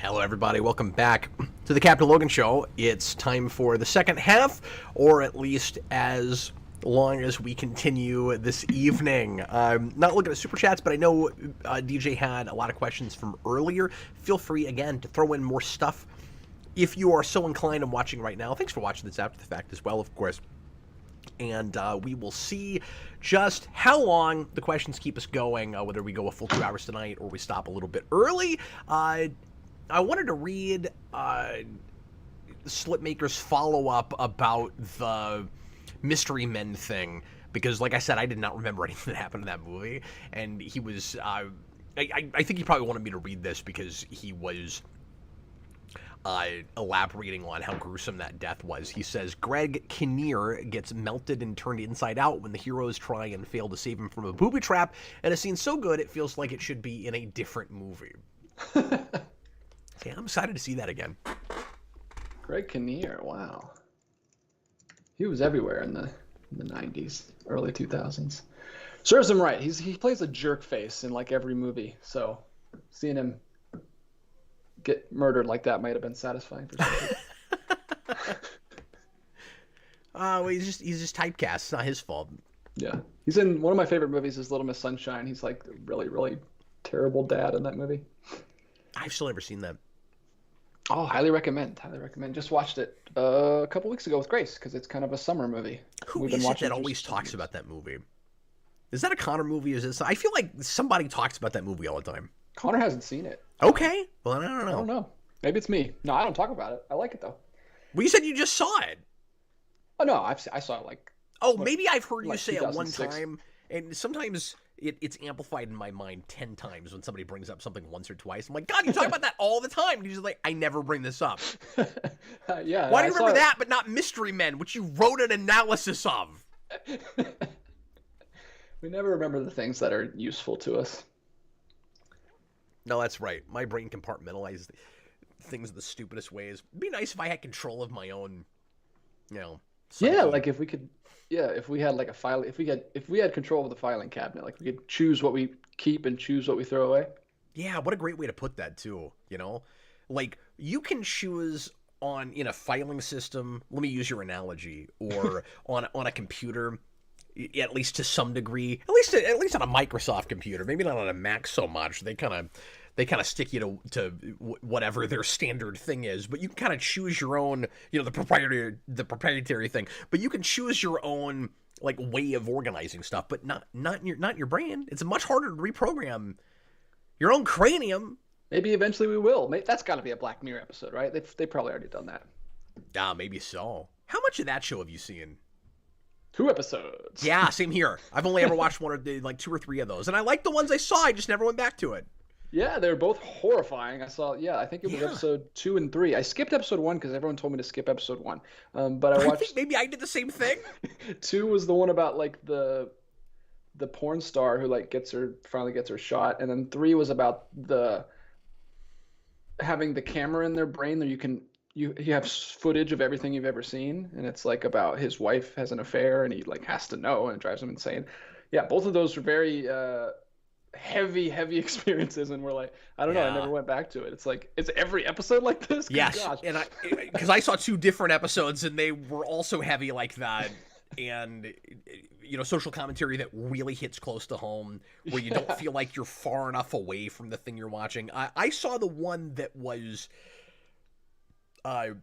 Hello, everybody. Welcome back to the Captain Logan Show. It's time for the second half, or at least as long as we continue this evening. I'm not looking at super chats, but I know DJ had a lot of questions from earlier. Feel free, again, to throw in more stuff if you are so inclined and watching right now. Thanks for watching this after the fact as well, of course. And we will see just how long the questions keep us going, whether we go a full 2 hours tonight or we stop a little bit early. I wanted to read Slipmaker's follow-up about the Mystery Men thing, because, like I said, I did not remember anything that happened in that movie, and he was, I think he probably wanted me to read this because he was elaborating on how gruesome that death was. He says, Greg Kinnear gets melted and turned inside out when the heroes try and fail to save him from a booby trap, and a scene so good it feels like it should be in a different movie. Yeah, I'm excited to see that again. Greg Kinnear, wow. He was everywhere in the 90s, early 2000s. Serves him right. He plays a jerk face in like every movie, so seeing him get murdered like that might have been satisfying for some people. Well, he's just typecast. It's not his fault. Yeah. He's in one of my favorite movies is Little Miss Sunshine. He's like the really, really terrible dad in that movie. I've still never seen that. Oh, highly recommend. Highly recommend. Just watched it a couple weeks ago with Grace because it's kind of a summer movie. Who is it that always talks about that movie? Is that a Connor movie? Is this? I feel like somebody talks about that movie all the time. Connor hasn't seen it. Okay. Well, I don't know. I don't know. Maybe it's me. No, I don't talk about it. I like it though. Well, you said you just saw it. Oh no, I saw it like. Oh, maybe I've heard you like say it one 2006. time, and sometimes it's amplified in my mind 10 times when somebody brings up something once or twice. I'm like, God, you talk about that all the time. And he's just like, I never bring this up. Yeah. Why do you remember that, but not Mystery Men, which you wrote an analysis of? We never remember the things that are useful to us. No, that's right. My brain compartmentalizes things the stupidest ways. It'd be nice if I had control of my own, psyche. Yeah, like if we could. Yeah, if we had like a file, if we had control of the filing cabinet, like we could choose what we keep and choose what we throw away. Yeah, what a great way to put that too. Like you can choose in a filing system. Let me use your analogy, or on a computer. At least to some degree, at least on a Microsoft computer, maybe not on a Mac so much. They kind of stick you to whatever their standard thing is, but you can kind of choose your own, the proprietary thing. But you can choose your own like way of organizing stuff, but not in your brain. It's much harder to reprogram your own cranium. Maybe eventually we will. That's got to be a Black Mirror episode, right? They probably already done that. Maybe so. How much of that show have you seen? 2 episodes. Yeah, same here. I've only ever watched 2 or 3 of those, and I like the ones I saw. I just never went back to it. Yeah, they're both horrifying. I think it was episode 2 and 3. I skipped episode 1 because everyone told me to skip episode 1. But I watched. I think maybe I did the same thing. 2 was the one about like the porn star who like finally gets her shot, and then 3 was about having the camera in their brain that you have footage of everything you've ever seen, and it's like about his wife has an affair and he like has to know, and it drives him insane. Yeah, both of those were very heavy experiences, and we're like, I don't know, I never went back to it. It's like, is every episode like this? Yes, gosh. and because I saw 2 different episodes and they were also heavy like that, and social commentary that really hits close to home, where you don't feel like you're far enough away from the thing you're watching. I saw the one that was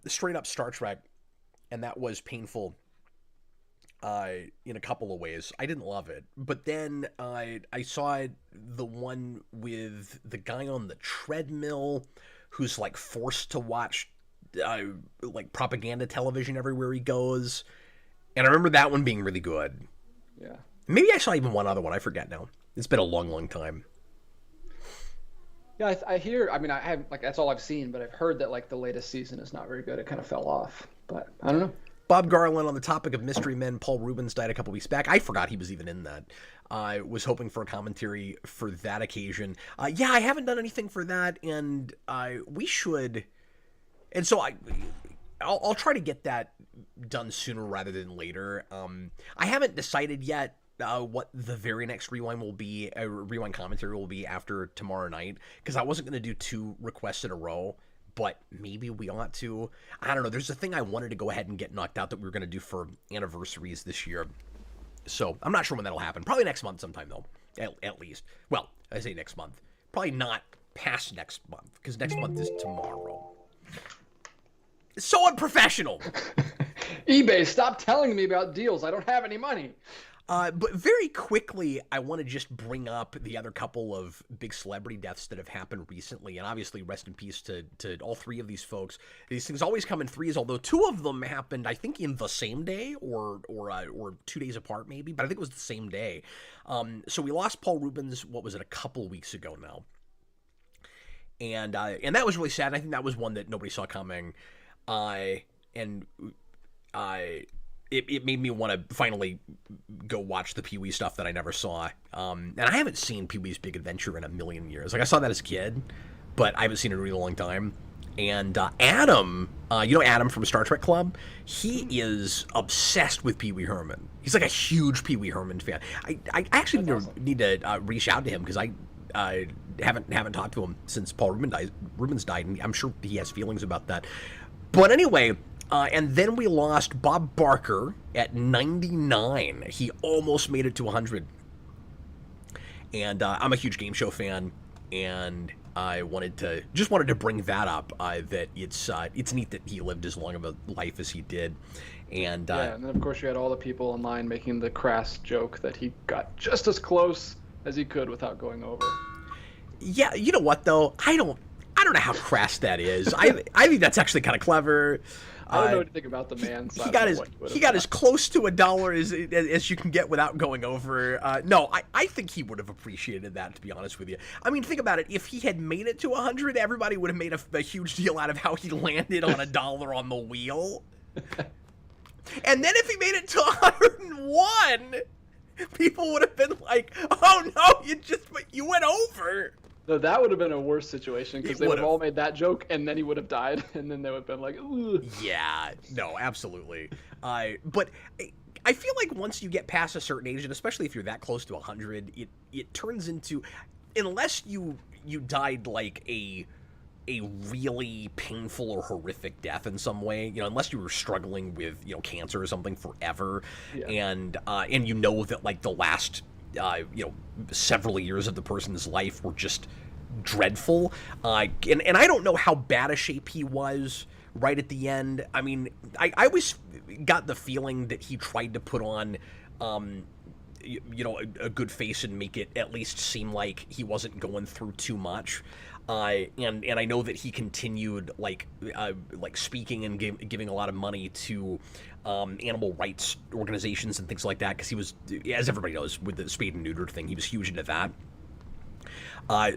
straight up Star Trek, and that was painful in a couple of ways. I didn't love it, but then I saw the one with the guy on the treadmill who's like forced to watch like propaganda television everywhere he goes, and I remember that one being really good. Yeah, maybe I saw even one other one. I forget now. It's been a long time. Yeah, I hear. I mean, I have like that's all I've seen, but I've heard that like the latest season is not very good. It kind of fell off, but I don't know. Bob Garland on the topic of Mystery Men. Paul Rubens died a couple weeks back. I forgot he was even in that. I was hoping for a commentary for that occasion. Yeah, I haven't done anything for that, and we should. And so I'll try to get that done sooner rather than later. I haven't decided yet what the very next rewind will be. Rewind commentary will be after tomorrow night, because I wasn't going to do 2 requests in a row. but maybe we ought to. I don't know. There's a thing I wanted to go ahead and get knocked out that we were going to do for anniversaries this year. So I'm not sure when that'll happen. Probably next month sometime, though, at least. Well, I say next month. Probably not past next month, because next month is tomorrow. It's so unprofessional. eBay, stop telling me about deals. I don't have any money. But very quickly, I want to just bring up the other couple of big celebrity deaths that have happened recently, and obviously rest in peace to all three of these folks. These things always come in threes, although two of them happened, I think, in the same day or 2 days apart, maybe. But I think it was the same day. So we lost Paul Rubens. What was it? A couple weeks ago now, and that was really sad. I think that was one that nobody saw coming, It made me want to finally go watch the Pee-wee stuff that I never saw. And I haven't seen Pee-wee's Big Adventure in a million years. Like, I saw that as a kid, but I haven't seen it in a really long time. And Adam, Adam from Star Trek Club? He is obsessed with Pee-wee Herman. He's like a huge Pee-wee Herman fan. I actually need to reach out to him, because I haven't talked to him since Paul Rubens died, and I'm sure he has feelings about that. But anyway... and then we lost Bob Barker at 99. He almost made it to 100. And I'm a huge game show fan, and I wanted to bring that up. That it's neat that he lived as long of a life as he did. And and then of course you had all the people online making the crass joke that he got just as close as he could without going over. Yeah, you know what though? I don't know how crass that is. I think that's actually kind of clever. I don't know anything about the man. So he got as close to $1 as you can get without going over. No, I think he would have appreciated that, to be honest with you. I mean, think about it. If he had made it to 100, everybody would have made a huge deal out of how he landed on $1 on the wheel. And then if he made it to 101, people would have been like, "Oh no, you went over." No, that would have been a worse situation, because they would have all made that joke, and then he would have died, and then they would have been like, "Ugh." Yeah, no, absolutely. But I feel like once you get past a certain age, and especially if you're that close to 100, it turns into, unless you died like a really painful or horrific death in some way, unless you were struggling with cancer or something forever, and you know that like the last several years of the person's life were just dreadful. And I don't know how bad a shape he was right at the end. I mean, I always got the feeling that he tried to put on, a good face and make it at least seem like he wasn't going through too much. And I know that he continued like speaking and giving a lot of money to animal rights organizations and things like that, because he was, as everybody knows, with the spayed and neutered thing, he was huge into that.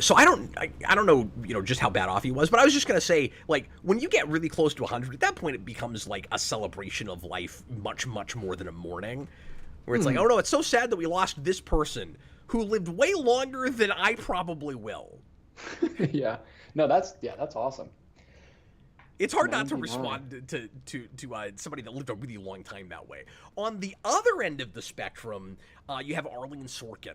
So I don't know, just how bad off he was, but I was just gonna say, like, when you get really close to 100, at that point it becomes like a celebration of life, much, much more than a mourning, where it's like, oh no, it's so sad that we lost this person who lived way longer than I probably will. Yeah, no, that's awesome. It's hard not to respond to somebody that lived a really long time that way. On the other end of the spectrum, you have Arlene Sorkin,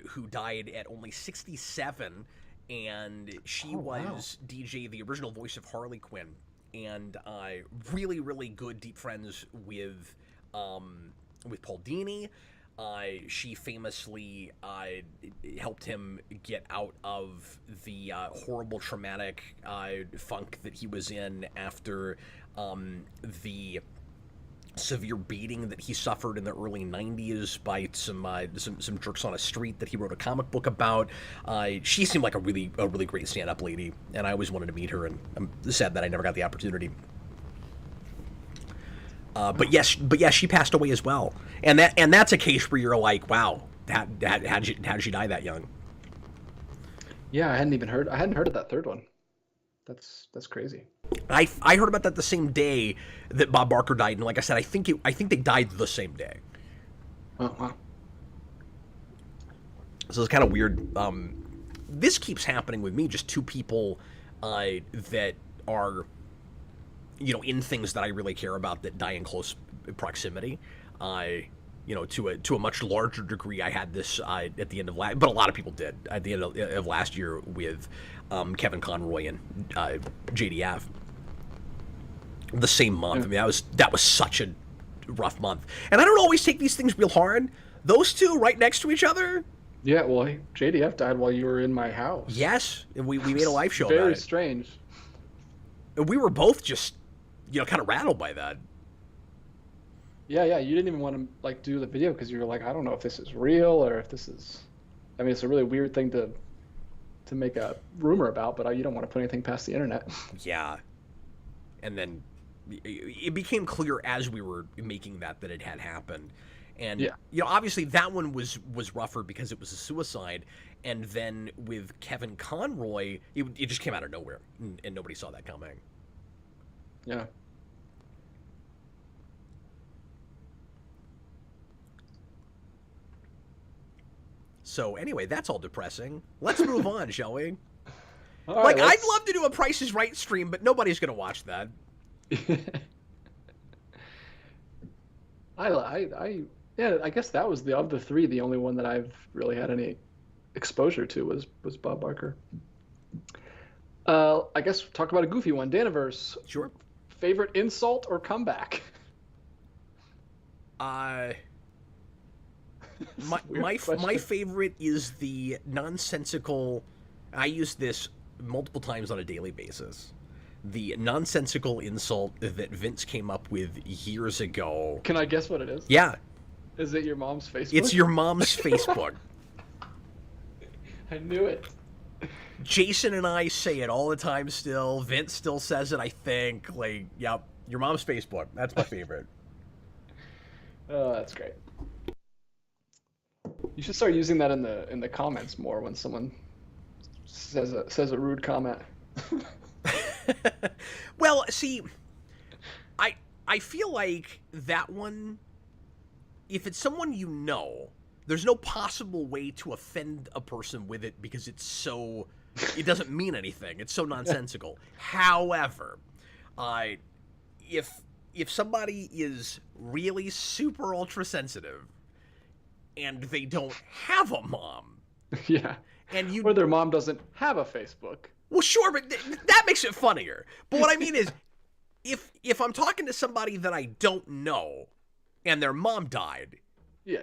who died at only 67, and she was DJ, the original voice of Harley Quinn, and really, really good, deep friends with Paul Dini. She famously helped him get out of the horrible, traumatic funk that he was in after the severe beating that he suffered in the early 90s by some jerks on a street that he wrote a comic book about. She seemed like a really great stand-up lady, and I always wanted to meet her, and I'm sad that I never got the opportunity. But yes, she passed away as well, and that's a case where you're like, wow, how did she die that young? Yeah, I hadn't heard of that third one. That's crazy. I heard about that the same day that Bob Barker died, and like I said, I think they died the same day. Oh wow. So it's kind of weird. This keeps happening with me. Just two people that are, in things that I really care about that die in close proximity. to a much larger degree, I had this at the end of last, but a lot of people did at the end of last year with Kevin Conroy and JDF. The same month. I mean, that was such a rough month, and I don't always take these things real hard. Those two right next to each other. Yeah, well, JDF died while you were in my house. Yes, and we made a live show about it. Very strange. And we were both just, kind of rattled by that. Yeah, you didn't even want to like do the video because you were like, I don't know if this is real or if this is. I mean, it's a really weird thing to make a rumor about, but you don't want to put anything past the internet. Yeah, and then it became clear as we were making that it had happened. And, obviously that one was rougher because it was a suicide. And then with Kevin Conroy, it just came out of nowhere. And nobody saw that coming. Yeah. So, anyway, that's all depressing. Let's move on, shall we? All right, I'd love to do a Price is Right stream, but nobody's going to watch that. I guess that was of the three, the only one that I've really had any exposure to was Bob Barker. I guess talk about a goofy one. Daniverse. Sure. Favorite insult or comeback? My favorite is the nonsensical. I use this multiple times on a daily basis. The nonsensical insult that Vince came up with years ago. Can I guess what it is? Yeah. Is it your mom's Facebook? It's your mom's Facebook. I knew it. Jason and I say it all the time still. Vince still says it, I think. Yep, your mom's Facebook. That's my favorite. Oh, that's great. You should start using that in the comments more when someone says a rude comment. Well, see, I feel like that one, if it's someone you know, there's no possible way to offend a person with it because it doesn't mean anything. It's so nonsensical. However, if somebody is really super ultra sensitive and they don't have a mom, yeah, or their mom doesn't have a Facebook. Well, sure, but that makes it funnier. But what I mean is, if I'm talking to somebody that I don't know, and their mom died,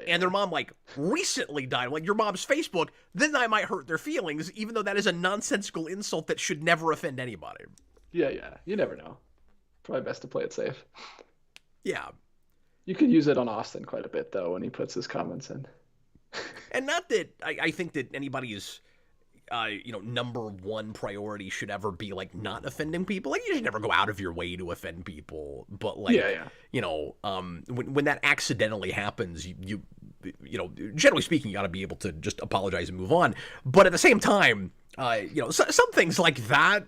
and their mom recently died, like your mom's Facebook, then I might hurt their feelings, even though that is a nonsensical insult that should never offend anybody. Yeah, you never know. Probably best to play it safe. Yeah. You could use it on Austin quite a bit though when he puts his comments in. And not that I think that anybody's number one priority should ever be not offending people. You should never go out of your way to offend people. But when that accidentally happens, you generally speaking, you got to be able to just apologize and move on. But at the same time, some things like that,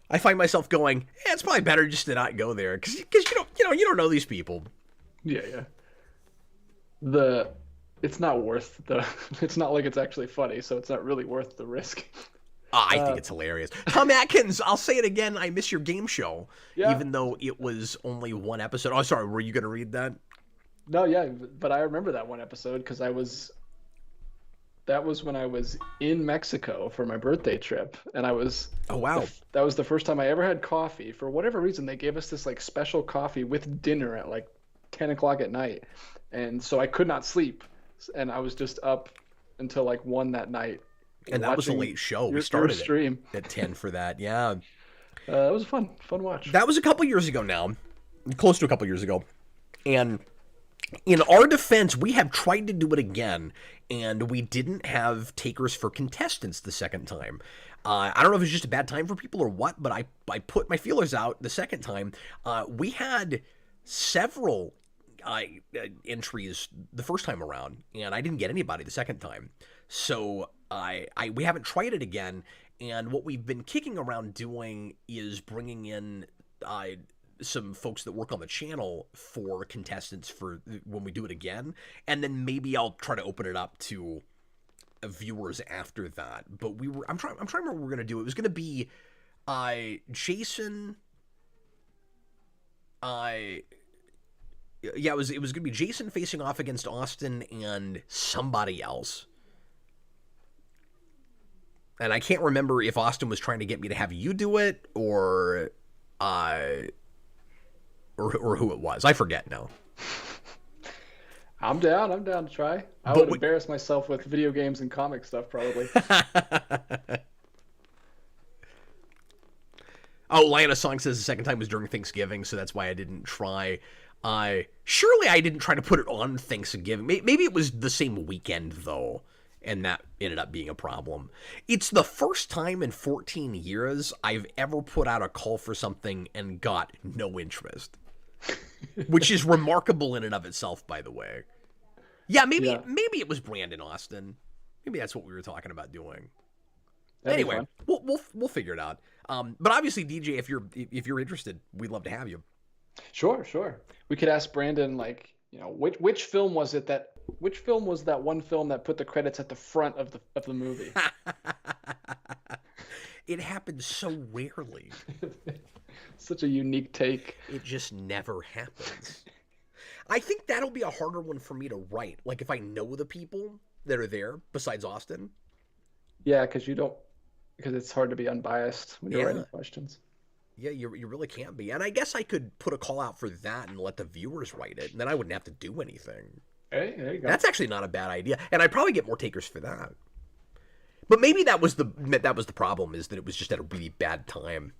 I find myself going, it's probably better just to not go there because you don't know these people. Yeah. It's not worth it's not like it's actually funny, so it's not really worth the risk. I think it's hilarious. Tom Atkins, I'll say it again, I miss your game show, even though it was only one episode. Oh, sorry, were you going to read that? No, yeah, but I remember that one episode because that was when I was in Mexico for my birthday trip, and oh wow, that was the first time I ever had coffee. For whatever reason, they gave us this special coffee with dinner at 10 o'clock at night, and so I could not sleep. And I was just up until 1 that night. And that was a late show. We started stream at 10 for that. Yeah. It was a fun watch. That was a couple years ago now. Close to a couple years ago. And in our defense, we have tried to do it again, and we didn't have takers for contestants the second time. I don't know if it was just a bad time for people or what, but I put my feelers out the second time. We had several entries the first time around, and I didn't get anybody the second time. So we haven't tried it again, and what we've been kicking around doing is bringing in some folks that work on the channel for contestants for when we do it again, and then maybe I'll try to open it up to viewers after that. But I'm trying to remember what we're gonna do. It was gonna be Jason, Yeah, it was gonna be Jason facing off against Austin and somebody else. And I can't remember if Austin was trying to get me to have you do it or who it was. I forget now. I'm down. I'm down to try. I would embarrass myself with video games and comic stuff probably. Oh, Lana Song says the second time was during Thanksgiving, so that's why I didn't try. Surely I didn't try to put it on Thanksgiving. Maybe it was the same weekend, though, and that ended up being a problem. It's the first time in 14 years I've ever put out a call for something and got no interest. Which is remarkable in and of itself, by the way. Yeah, maybe it was Brandon Austin. Maybe that's what we were talking about doing. Anyway, we'll figure it out. But obviously, DJ, if you're interested, we'd love to have you. Sure. We could ask Brandon, like, you know, which film was that one film that put the credits at the front of the movie? It happens so rarely. Such a unique take. It just never happens. I think that'll be a harder one for me to write. Like, if I know the people that are there besides Austin. Yeah, because it's hard to be unbiased when you're writing questions. Yeah, you really can't be. And I guess I could put a call out for that and let the viewers write it, and then I wouldn't have to do anything. Hey, there you go. That's actually not a bad idea, and I'd probably get more takers for that. But maybe that was the problem, is that it was just at a really bad time.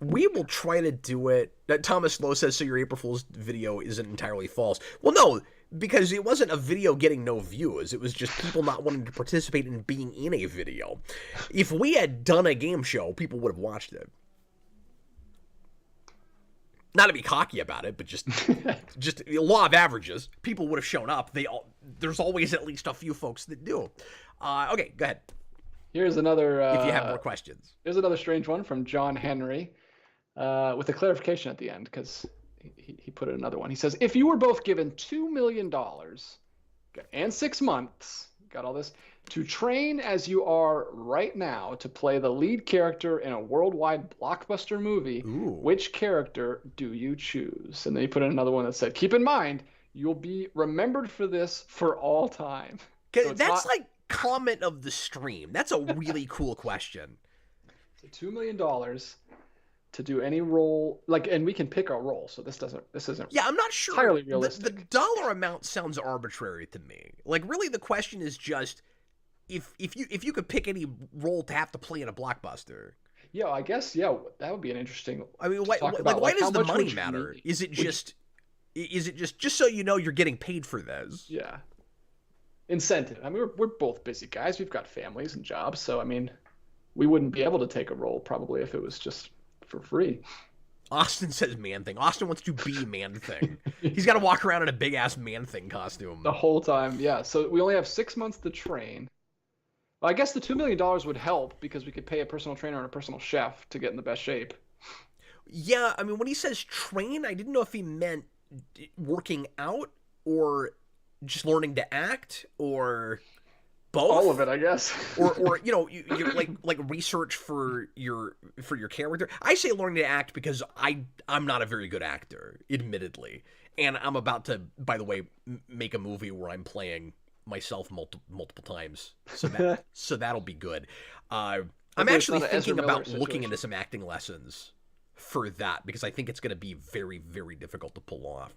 We will try to do it. Thomas Lowe says, so your April Fool's video isn't entirely false. Well, no, because it wasn't a video getting no views. It was just people not wanting to participate in being in a video. If we had done a game show, people would have watched it. Not to be cocky about it, but just law of averages. People would have shown up. There's always at least a few folks that do. Okay, go ahead. Here's another... if you have more questions. Here's another strange one from John Henry. With a clarification at the end, because he put in another one. He says, if you were both given $2 million and 6 months, got all this, to train as you are right now to play the lead character in a worldwide blockbuster movie, which character do you choose? And then he put in another one that said, keep in mind, you'll be remembered for this for all time. So that's like comment of the stream. That's a really cool question. So $2 million to do any role, like, and we can pick our role, so this isn't. Yeah, I'm not sure. Entirely realistic. The dollar amount sounds arbitrary to me. Like, really, the question is just if you could pick any role to have to play in a blockbuster. Yeah, I guess that would be an interesting. I mean, why does the money matter? Is it just so you know you're getting paid for this? Yeah. Incentive. I mean, we're both busy guys. We've got families and jobs, so I mean, we wouldn't be able to take a role probably if it was just for free. Austin says Man Thing. Austin wants to be Man Thing. He's got to walk around in a big ass Man Thing costume the whole time. Yeah. So we only have 6 months to train. Well, I guess the $2 million would help because we could pay a personal trainer and a personal chef to get in the best shape. Yeah, I mean, when he says train, I didn't know if he meant working out or just learning to act or both. All of it, I guess. or you know, you like research for your character. I say learning to act because I'm not a very good actor, admittedly, and I'm about to, by the way, make a movie where I'm playing myself multiple times. So that'll be good. I'm actually thinking about looking into some acting lessons for that because I think it's going to be very, very difficult to pull off.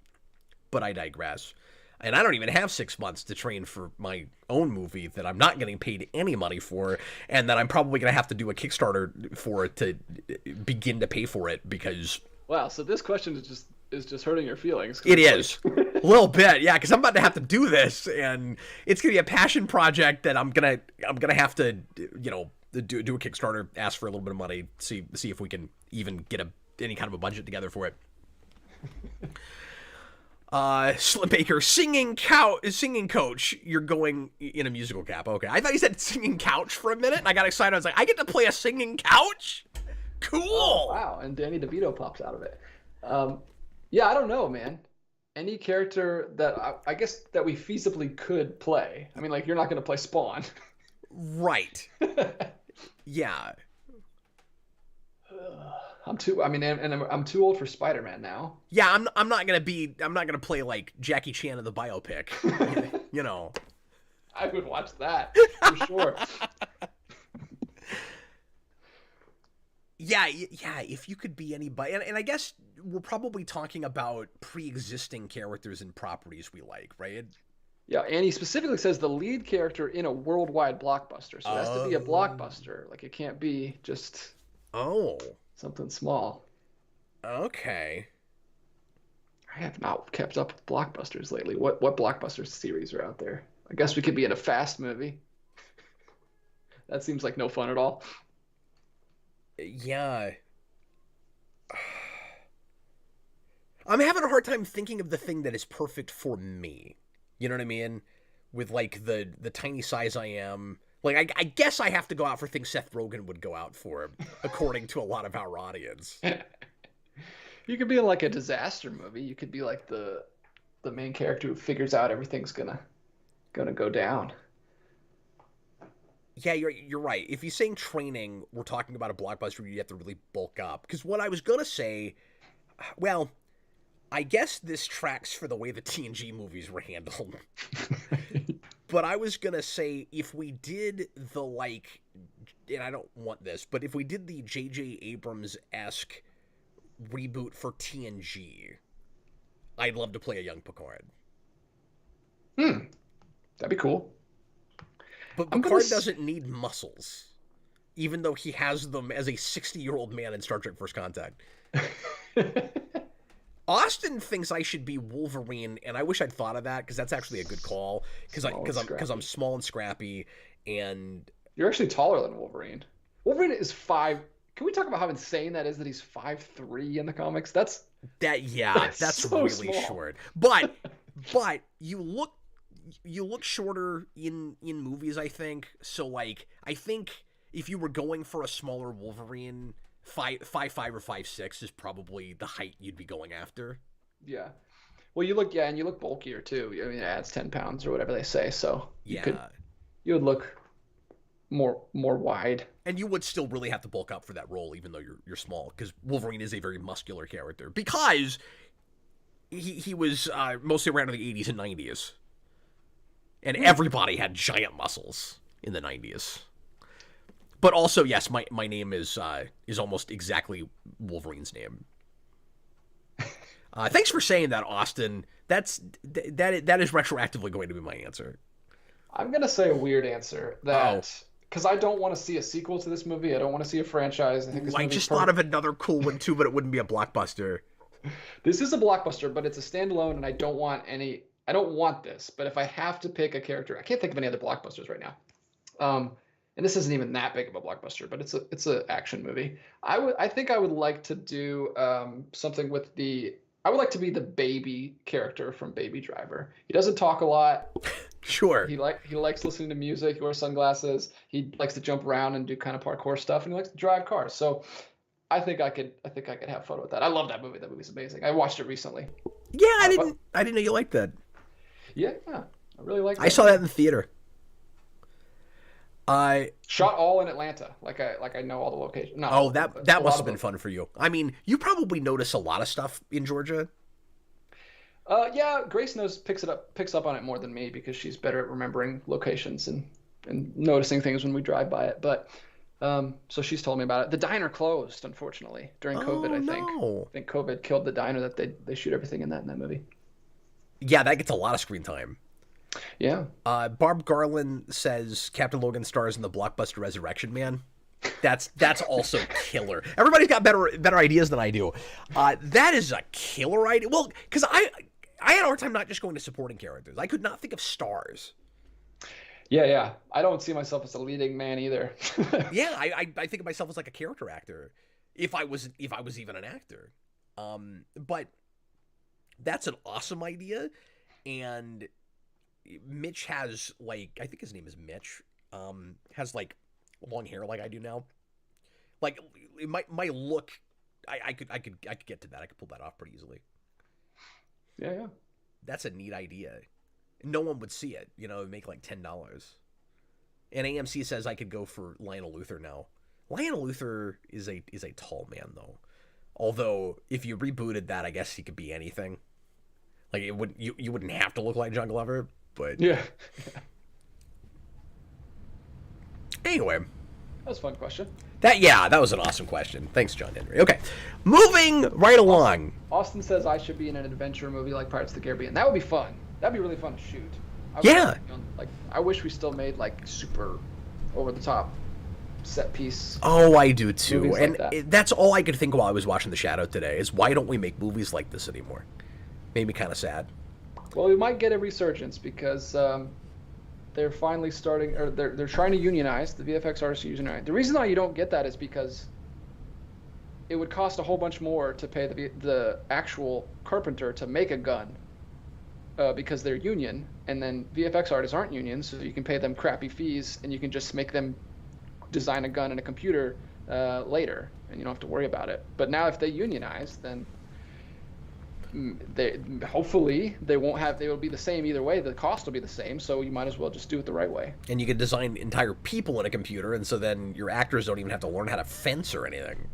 But I digress. And I don't even have 6 months to train for my own movie that I'm not getting paid any money for, and that I'm probably going to have to do a Kickstarter for it to begin to pay for it because... Wow, so this question is just hurting your feelings. It is. A little bit, yeah, because I'm about to have to do this, and it's going to be a passion project that I'm gonna have to, you know, do a Kickstarter, ask for a little bit of money, see if we can even get any kind of a budget together for it. Slim Baker, singing coach, you're going in a musical cap. Okay. I thought you said singing couch for a minute, and I got excited. I was like, I get to play a singing couch? Cool! Oh, wow, and Danny DeVito pops out of it. Yeah, I don't know, man. Any character that I guess that we feasibly could play. I mean, like, you're not going to play Spawn. Right. Yeah. I'm too. I mean, and I'm too old for Spider-Man now. Yeah, I'm not gonna play like Jackie Chan in the biopic. You know. I would watch that for sure. Yeah, if you could be anybody, and I guess we're probably talking about pre-existing characters and properties we like, right? Yeah, and he specifically says the lead character in a worldwide blockbuster. So it has to be a blockbuster. Like, it can't be just something small. Okay. I have not kept up with blockbusters lately. What blockbuster series are out there? I guess we could be in a Fast movie. That seems like no fun at all. Yeah. I'm having a hard time thinking of the thing that is perfect for me. You know what I mean? With like the tiny size I am. Like, I guess I have to go out for things Seth Rogen would go out for, according to a lot of our audience. You could be in like a disaster movie. You could be like the main character who figures out everything's gonna go down. Yeah, you're right. If you're saying training, we're talking about a blockbuster where you have to really bulk up. Because what I was gonna say, well, I guess this tracks for the way the TNG movies were handled. But I was gonna say, if we did the, like, and I don't want this, but if we did the J.J. Abrams-esque reboot for TNG, I'd love to play a young Picard. That'd be cool. But Picard doesn't need muscles, even though he has them as a 60-year-old man in Star Trek First Contact. Austin thinks I should be Wolverine, and I wish I'd thought of that, because that's actually a good call. Because I'm small and scrappy, and you're actually taller than Wolverine. Wolverine is 5. Can we talk about how insane that is that he's 5'3" in the comics? That's so really small. short. But you look shorter in movies, I think. So, like, I think if you were going for a smaller Wolverine, 5'5" or 6'6" is probably the height you'd be going after. Yeah. Well, you look bulkier too. I mean, it adds 10 pounds or whatever they say. So you would look more wide. And you would still really have to bulk up for that role, even though you're small, because Wolverine is a very muscular character. Because he was mostly around in the 80s and 90s. And everybody had giant muscles in the 90s. But also, yes, my name is almost exactly Wolverine's name. Thanks for saying that, Austin. That is retroactively going to be my answer. I'm gonna say a weird answer because I don't want to see a sequel to this movie. I don't want to see a franchise. I just thought of another cool one too, but it wouldn't be a blockbuster. This is a blockbuster, but it's a standalone, and I don't want this. But if I have to pick a character, I can't think of any other blockbusters right now. And this isn't even that big of a blockbuster, but it's a action movie. I think I would like to do something with I would like to be the baby character from Baby Driver. He doesn't talk a lot. Sure. He likes listening to music. He wears sunglasses. He likes to jump around and do kind of parkour stuff, and he likes to drive cars. So I think I could have fun with that. I love that movie. That movie's amazing. I watched it recently. Yeah, I didn't know you liked that. Yeah, I really liked it. I saw that in the theater. Shot all in Atlanta. Like I know all the locations. No, that must have been fun for you. I mean, you probably notice a lot of stuff in Georgia. Yeah, Grace picks up on it more than me because she's better at remembering locations and noticing things when we drive by it. But so she's told me about it. The diner closed, unfortunately, during COVID. I think. No. I think COVID killed the diner that they shoot everything in that movie. Yeah, that gets a lot of screen time. Yeah. Barb Garland says Captain Logan stars in the blockbuster Resurrection Man. That's also killer. Everybody's got better ideas than I do. That is a killer idea. Well, because I had a hard time not just going to supporting characters. I could not think of stars. Yeah. I don't see myself as a leading man either. Yeah, I think of myself as like a character actor, if I was even an actor. But that's an awesome idea, and Mitch has, like, I think his name is Mitch, has like long hair like I do now. Like my look, I could get to that. I could pull that off pretty easily. Yeah. That's a neat idea. No one would see it, make like $10. And AMC says I could go for Lionel Luthor now. Lionel Luthor is a tall man though. Although, if you rebooted that, I guess he could be anything. Like, it would you wouldn't have to look like John Glover, but... Yeah. Anyway. That was a fun question. That was an awesome question. Thanks, John Henry. Okay. Moving right along. Austin says I should be in an adventure movie like Pirates of the Caribbean. That would be fun. That'd be really fun to shoot. Yeah. I wish we still made like super over the top set piece. Oh, I do too. And like that's all I could think while I was watching The Shadow today is why don't we make movies like this anymore? Made me kind of sad. Well, we might get a resurgence because they're finally starting, or they're trying to unionize. The VFX artists are unionize. The reason why you don't get that is because it would cost a whole bunch more to pay the actual carpenter to make a gun because they're union, and then VFX artists aren't union, so you can pay them crappy fees, and you can just make them design a gun in a computer later, and you don't have to worry about it. But now if they unionize, then hopefully they will be the same either way. The cost will be the same, so you might as well just do it the right way. And you can design entire people in a computer, and so then your actors don't even have to learn how to fence or anything.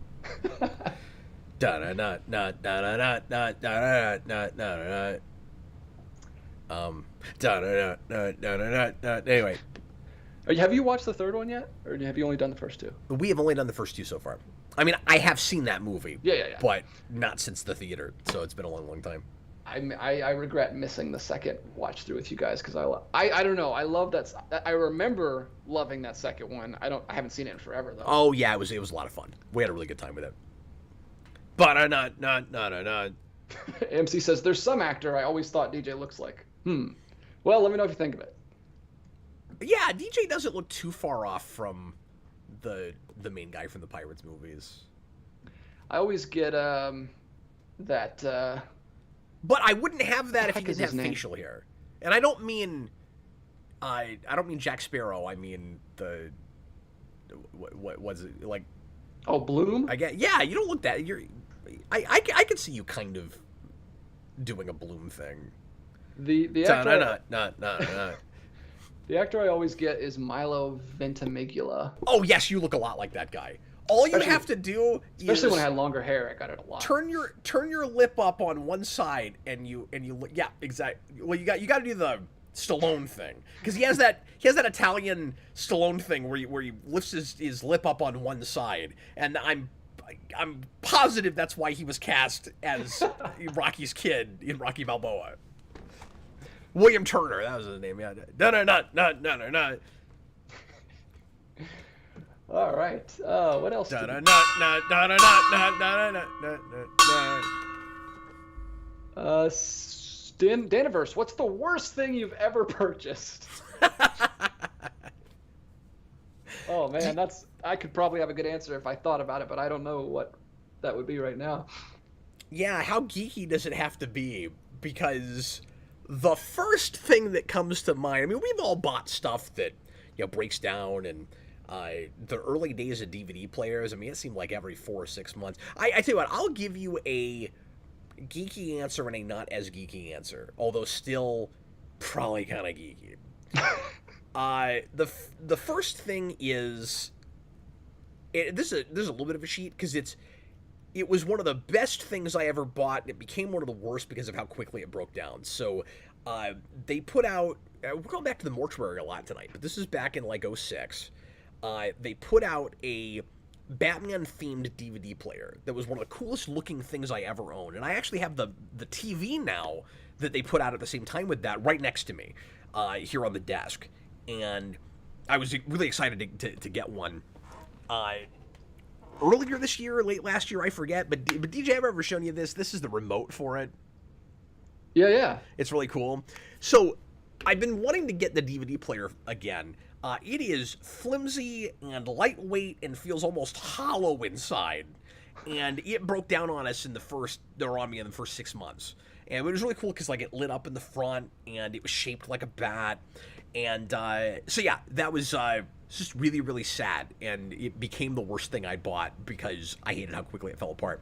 Anyway, have you watched the third one yet, or have you only done the first two? we have only done the first two so far. I mean, I have seen that movie. Yeah. But not since the theater, so it's been a long time. I regret missing the second watch through with you guys because I don't know. I love that. I remember loving that second one. I haven't seen it in forever though. Oh yeah, it was a lot of fun. We had a really good time with it. But not. MC says there's some actor I always thought DJ looks like. Well, let me know if you think of it. Yeah, DJ doesn't look too far off from the main guy from the Pirates movies. I always get that. But I wouldn't have that if he What is didn't have his name? facial hair. And I don't mean Jack Sparrow. I mean what was it like? Oh, Bloom. I get you don't look that. I could see you kind of doing a Bloom thing. The actor. The actor I always get is Milo Ventimiglia. Oh yes, you look a lot like that guy. All you have to do Especially is when I had longer hair, I got it a lot. turn your lip up on one side and you yeah, exactly. Well, you got to do the Stallone thing because he has that Italian Stallone thing where he lifts his lip up on one side, and I'm positive that's why he was cast as Rocky's kid in Rocky Balboa. William Turner, that was his name. Yeah. No. All right. What else? Daniverse, what's the worst thing you've ever purchased? Oh man, I could probably have a good answer if I thought about it, but I don't know what that would be right now. Yeah, how geeky does it have to be? Because the first thing that comes to mind, I mean, we've all bought stuff that breaks down, and the early days of DVD players, I mean, it seemed like every 4 or 6 months. I tell you what, I'll give you a geeky answer and a not as geeky answer, although still probably kind of geeky. The first thing is, this is a little bit of a cheat because it was one of the best things I ever bought, and it became one of the worst because of how quickly it broke down. So they put out, we're going back to the mortuary a lot tonight, but this is back in like 06. They put out a Batman-themed DVD player that was one of the coolest looking things I ever owned. And I actually have the TV now that they put out at the same time with that right next to me here on the desk. And I was really excited to get one. Earlier this year, or late last year, I forget. But DJ, I've ever shown you this? This is the remote for it. Yeah. It's really cool. So I've been wanting to get the DVD player again. It is flimsy and lightweight and feels almost hollow inside. And it broke down on us in the first 6 months. And it was really cool because like it lit up in the front and it was shaped like a bat. And so yeah, that was just really, really sad. And it became the worst thing I bought because I hated how quickly it fell apart.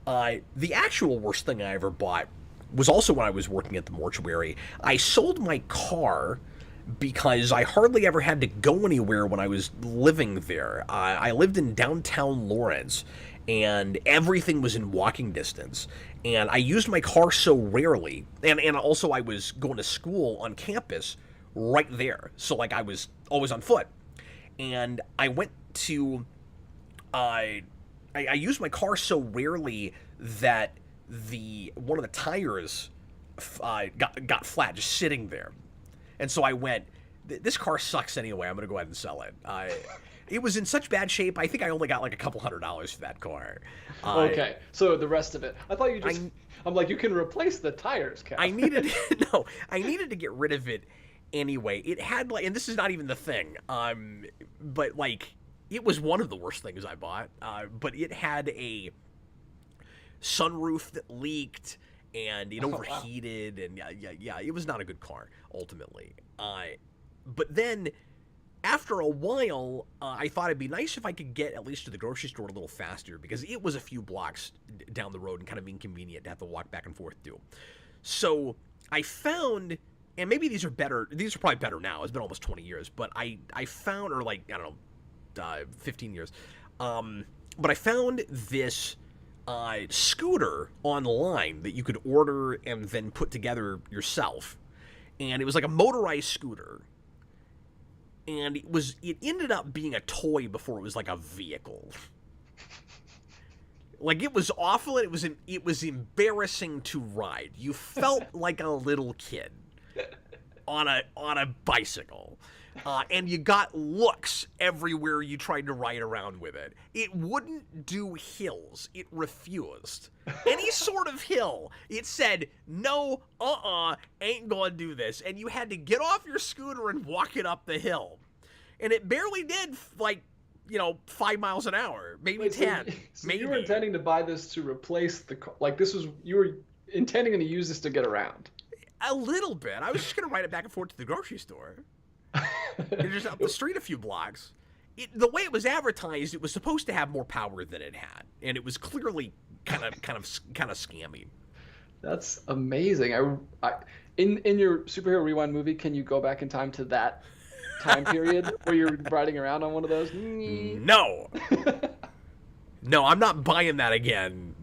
The actual worst thing I ever bought was also when I was working at the mortuary. I sold my car because I hardly ever had to go anywhere when I was living there. I lived in downtown Lawrence, and everything was in walking distance. And I used my car so rarely, and also I was going to school on campus right there, so like I was always on foot. And I went to, I used my car so rarely that one of the tires got flat just sitting there, and so I went, this car sucks anyway. I'm gonna go ahead and sell it. It was in such bad shape. I think I only got like a couple $100s for that car. Okay, so the rest of it. I thought you just. I'm like, you can replace the tires, Cap. I needed I needed to get rid of it anyway. It had like, and this is not even the thing. But like, it was one of the worst things I bought. But it had a sunroof that leaked, and it overheated, and yeah, it was not a good car ultimately. But then, after a while, I thought it'd be nice if I could get at least to the grocery store a little faster, because it was a few blocks down the road and kind of inconvenient to have to walk back and forth to. So I found, and maybe these are probably better now. It's been almost 20 years, but I found, or like, I don't know, 15 years. But I found this scooter online that you could order and then put together yourself. And it was like a motorized scooter. And it ended up being a toy before it was like a vehicle. Like, it was awful, and it was embarrassing to ride. You felt like a little kid on a bicycle. And you got looks everywhere you tried to ride around with it. It wouldn't do hills. It refused. Any sort of hill. It said, no, ain't gonna do this. And you had to get off your scooter and walk it up the hill. And it barely did, like, 5 miles an hour. Maybe 10. So maybe. you were intending to buy this to replace the car. Like, you were intending to use this to get around. A little bit. I was just going to ride it back and forth to the grocery store. And just up the street a few blocks. The way it was advertised, it was supposed to have more power than it had, and it was clearly kind of scammy. That's amazing. In your superhero rewind movie, can you go back in time to that time period where you're riding around on one of those? No. No, I'm not buying that again.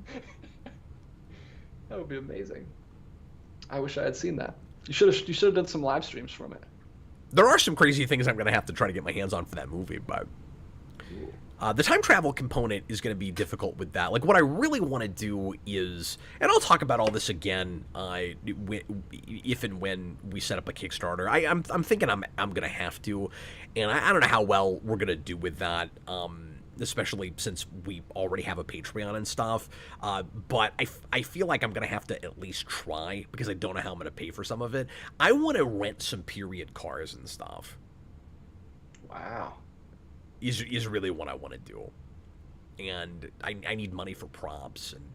That would be amazing. I wish I had seen that. You should have done some live streams from it. There are some crazy things I'm going to have to try to get my hands on for that movie, but the time travel component is going to be difficult with that. Like, what I really want to do is, and I'll talk about all this again if and when we set up a Kickstarter. I'm thinking I'm going to have to, and I don't know how well we're going to do with that, especially since we already have a Patreon and stuff. But I feel like I'm going to have to at least try, because I don't know how I'm going to pay for some of it. I want to rent some period cars and stuff. Wow. Is really what I want to do. And I need money for props and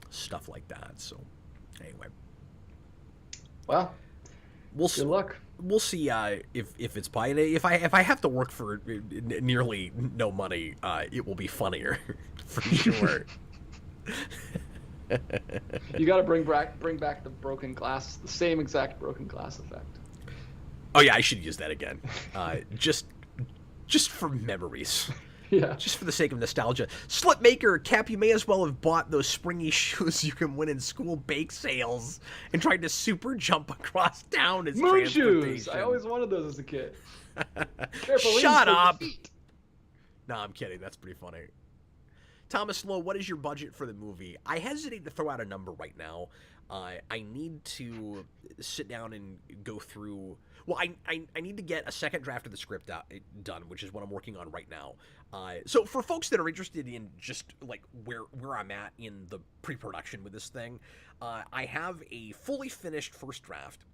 stuff like that. So, anyway. Well, good luck. We'll see if it's pie. If I have to work for nearly no money, it will be funnier for sure. You got to bring back the broken glass, the same exact broken glass effect. Oh yeah, I should use that again. Just for memories. Yeah. Just for the sake of nostalgia. Slipmaker, Cap, you may as well have bought those springy shoes you can win in school bake sales and tried to super jump across town as Moon transportation. shoes! I always wanted those as a kid. Shut up! No, I'm kidding. That's pretty funny. Thomas Lowe, what is your budget for the movie? I hesitate to throw out a number right now. I need to sit down and go through... Well, I need to get a second draft of the script done, which is what I'm working on right now. So for folks that are interested in just like where I'm at in the pre-production with this thing, I have a fully finished first draft,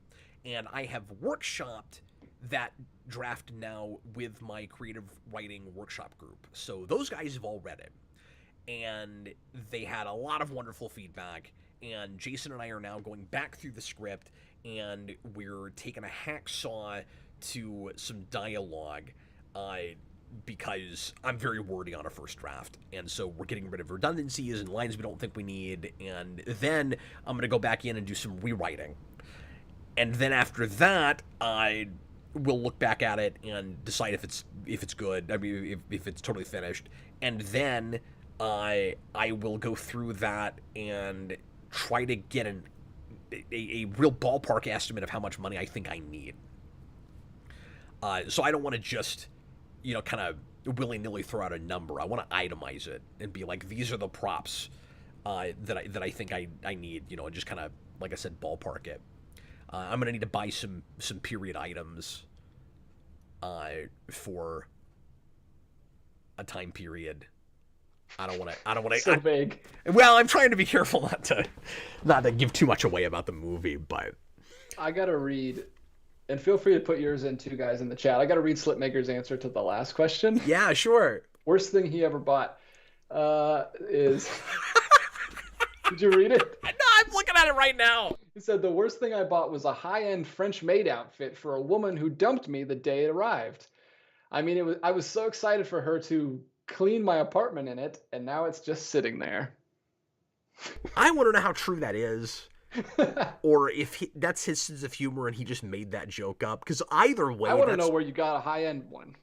and I have workshopped that draft now with my creative writing workshop group. So those guys have all read it, and they had a lot of wonderful feedback. And Jason and I are now going back through the script, and we're taking a hacksaw to some dialogue because I'm very wordy on a first draft. And so we're getting rid of redundancies and lines we don't think we need. And then I'm going to go back in and do some rewriting. And then after that, we'll look back at it and decide if it's good. I mean, if it's totally finished. And then I will go through that and try to get a real ballpark estimate of how much money I think I need. So I don't want to just, kind of willy-nilly throw out a number. I want to itemize it and be like, these are the props that I think I need, and just kind of, like I said, ballpark it. I'm gonna need to buy some period items for a time period. I don't want to. So vague. Well, I'm trying to be careful not to give too much away about the movie, but I gotta read, and feel free to put yours in too, guys, in the chat. I gotta read Slipmaker's answer to the last question. yeah, sure. Worst thing he ever bought is. Did you read it? No, I'm looking at it right now. He said, the worst thing I bought was a high-end French maid outfit for a woman who dumped me the day it arrived. I mean, I was so excited for her to clean my apartment in it, and now it's just sitting there. I want to know how true that is. Or if that's his sense of humor and he just made that joke up. Because either way, I want to know where you got a high-end one.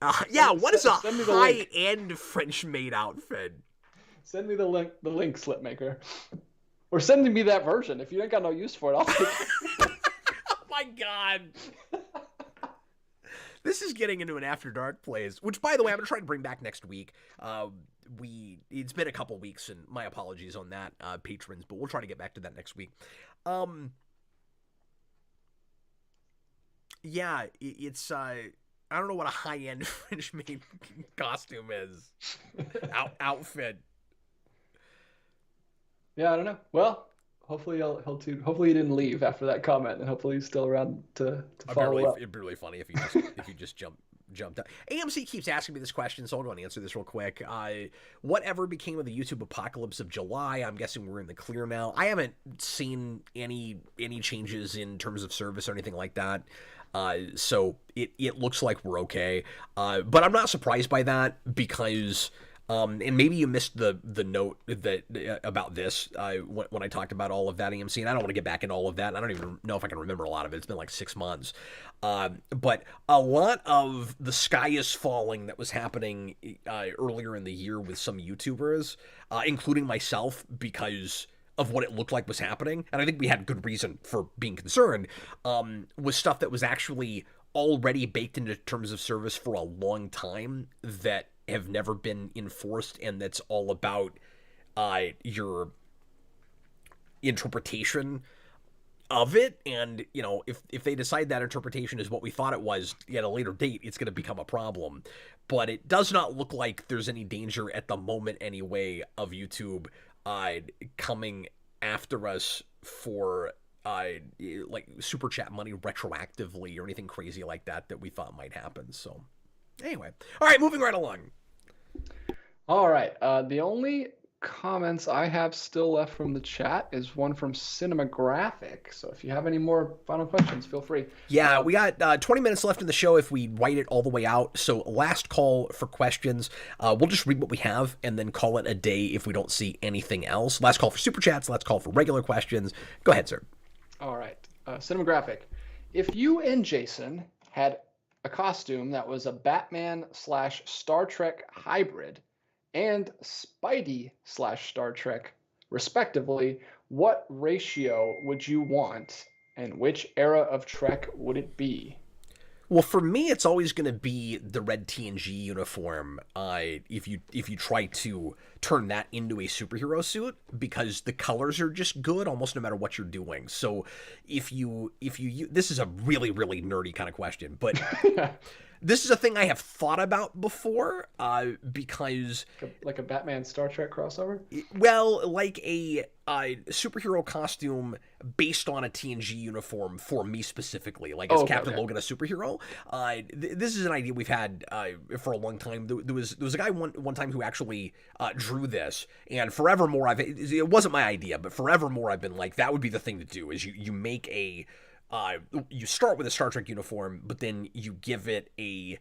What is a high-end French maid outfit? Send me the link, Slipmaker. Or send me that version. If you ain't got no use for it, I'll take it. Oh my god. This is getting into an After Dark plays, which, by the way, I'm going to try to bring back next week. It's been a couple weeks, and my apologies on that, patrons, but we'll try to get back to that next week. Yeah, it's, I don't know what a high-end French maid costume is. Outfit. Yeah, I don't know. Well, hopefully hopefully he didn't leave after that comment, and hopefully he's still around to follow up. It'd be really funny if you just jumped out. AMC keeps asking me this question, so I'll go and answer this real quick. Whatever became of the YouTube apocalypse of July? I'm guessing we're in the clear now. I haven't seen any changes in terms of service or anything like that. So it looks like we're okay. But I'm not surprised by that because. And maybe you missed the note that about this when I talked about all of that, AMC, and I don't want to get back into all of that. I don't even know if I can remember a lot of it. It's been like 6 months. But a lot of the sky is falling that was happening earlier in the year with some YouTubers, including myself, because of what it looked like was happening, and I think we had good reason for being concerned, was stuff that was actually already baked into terms of service for a long time that have never been enforced, and that's all about your interpretation of it. And if they decide that interpretation is what we thought it was at a later date, it's going to become a problem. But it does not look like there's any danger at the moment anyway of YouTube coming after us for like super chat money retroactively or anything crazy like that we thought might happen. So anyway, all right, moving right along. All right, the only comments I have still left from the chat is one from Cinematographic. So if you have any more final questions, feel free. Yeah, we got 20 minutes left in the show if we write it all the way out. So last call for questions. We'll just read what we have and then call it a day if we don't see anything else. Last call for super chats. Last call for regular questions. Go ahead, sir. All right, Cinematographic. If you and Jason had a costume that was a Batman/Star Trek hybrid and Spidey/Star Trek, respectively, what ratio would you want, and which era of Trek would it be? Well, for me, it's always going to be the red TNG uniform. If you try to turn that into a superhero suit, because the colors are just good almost no matter what you're doing. So if you this is a really really nerdy kind of question, but this is a thing I have thought about before, because like a Batman Star Trek crossover. Well, like a superhero costume based on a TNG uniform for me specifically, like as Captain Logan, a superhero. This is an idea we've had for a long time. There was a guy one time who actually drew this, and forevermore it wasn't my idea, but forevermore I've been like, that would be the thing to do, is you make a you start with a Star Trek uniform, but then you give it a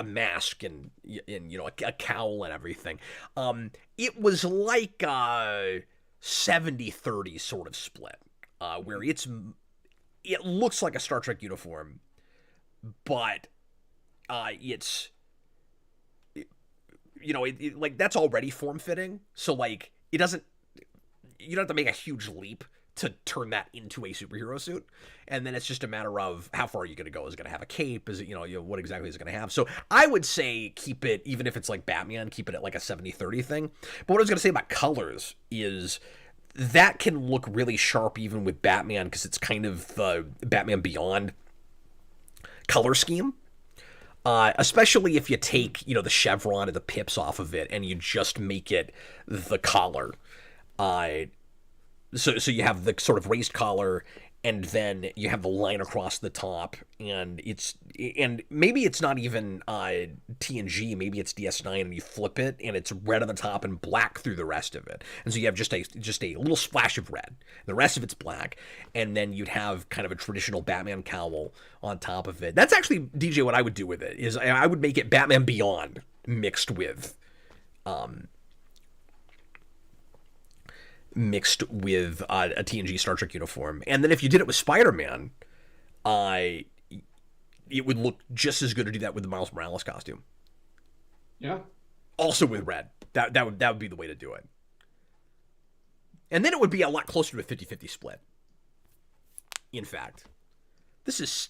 mask and a cowl and everything. It was like 70-30 sort of split, where it looks like a Star Trek uniform, but it's like that's already form fitting. So like you don't have to make a huge leap to turn that into a superhero suit. And then it's just a matter of how far are you going to go? Is it going to have a cape? Is it, what exactly is it going to have? So I would say keep it, even if it's like Batman, keep it at like a 70-30 thing. But what I was going to say about colors is that can look really sharp even with Batman, because it's kind of Batman Beyond color scheme. Especially if you take, the chevron and the pips off of it and you just make it the collar. So you have the sort of raised collar, and then you have the line across the top, and maybe it's not even TNG, maybe it's DS9, and you flip it, and it's red on the top and black through the rest of it, and so you have just a little splash of red. The rest of it's black, and then you'd have kind of a traditional Batman cowl on top of it. That's actually, DJ, what I would do with it is I would make it Batman Beyond mixed with a TNG Star Trek uniform. And then if you did it with Spider-Man, it would look just as good to do that with the Miles Morales costume. Yeah. Also with red. That would be the way to do it. And then it would be a lot closer to a 50-50 split. In fact, this is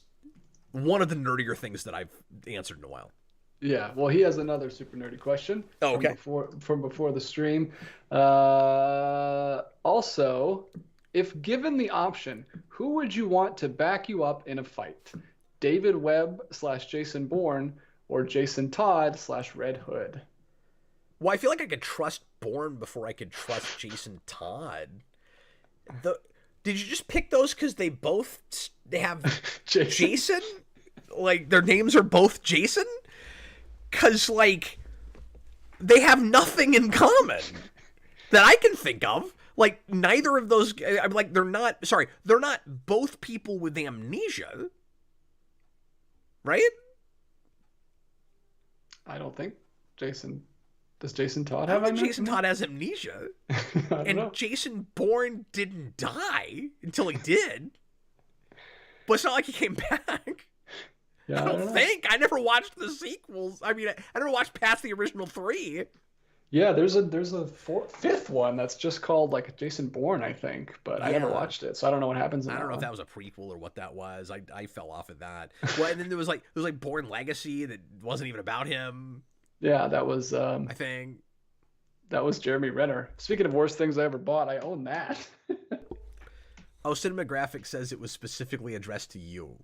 one of the nerdier things that I've answered in a while. Yeah, well, he has another super nerdy question. Oh, okay. From before the stream. Also, if given the option, who would you want to back you up in a fight? David Webb / Jason Bourne, or Jason Todd / Red Hood? Well, I feel like I could trust Bourne before I could trust Jason Todd. Did you just pick those because they have Jason? Like, their names are both Jason? Because, like, they have nothing in common that I can think of. Like, neither of those, I'm like, they're not both people with amnesia. Right? I don't think does Jason Todd have amnesia? Jason Todd has amnesia. And know. Jason Bourne didn't die until he did. But it's not like he came back. Yeah, I don't think. I never watched the sequels. I mean, I never watched past the original 3. Yeah, there's a fifth one that's just called like Jason Bourne, I think, but I never watched it, so I don't know what happens in I don't know one. if that was a prequel or what that was. I fell off at that. Well, and then there was like Bourne Legacy that wasn't even about him. Yeah, that was I think that was Jeremy Renner. Speaking of worst things I ever bought, I own that. Oh, Cinematographic says it was specifically addressed to you.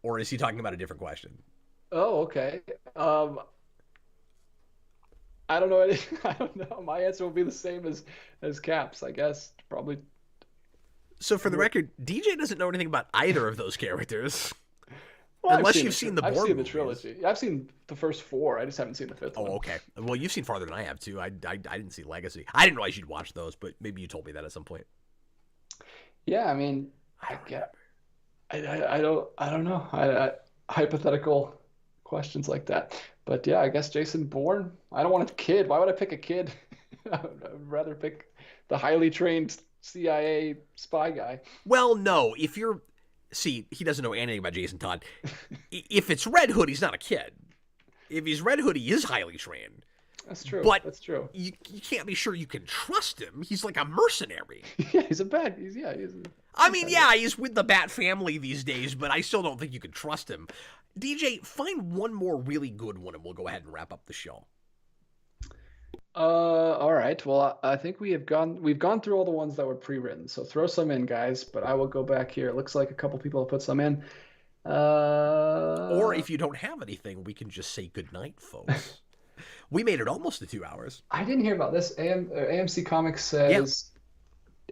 Or is he talking about a different question? Oh, okay. I don't know. I don't know. My answer will be the same as Cap's, I guess. Probably. So for the record, DJ doesn't know anything about either of those characters. Well, unless you've seen the Bourne I've seen the movies. Trilogy. I've seen the first 4. I just haven't seen the 5th one. Oh, okay. Well, you've seen farther than I have, too. I didn't see Legacy. I didn't realize you'd watch those, but maybe you told me that at some point. Yeah, I mean, I don't know. Hypothetical questions like that. But yeah, I guess Jason Bourne. I don't want a kid. Why would I pick a kid? I'd rather pick the highly trained CIA spy guy. Well, no. See, he doesn't know anything about Jason Todd. If it's Red Hood, he's not a kid. If he's Red Hood, he is highly trained. That's true. But that's true. You can't be sure you can trust him. He's like a mercenary. Yeah, he's with the Bat family these days, but I still don't think you can trust him. DJ, find one more really good one, and we'll go ahead and wrap up the show. All right. Well, I think we've gone through all the ones that were pre-written. So throw some in, guys. But I will go back here. It looks like a couple people have put some in. Or if you don't have anything, we can just say goodnight, folks. We made it almost to 2 hours. I didn't hear about this. AMC Comics says,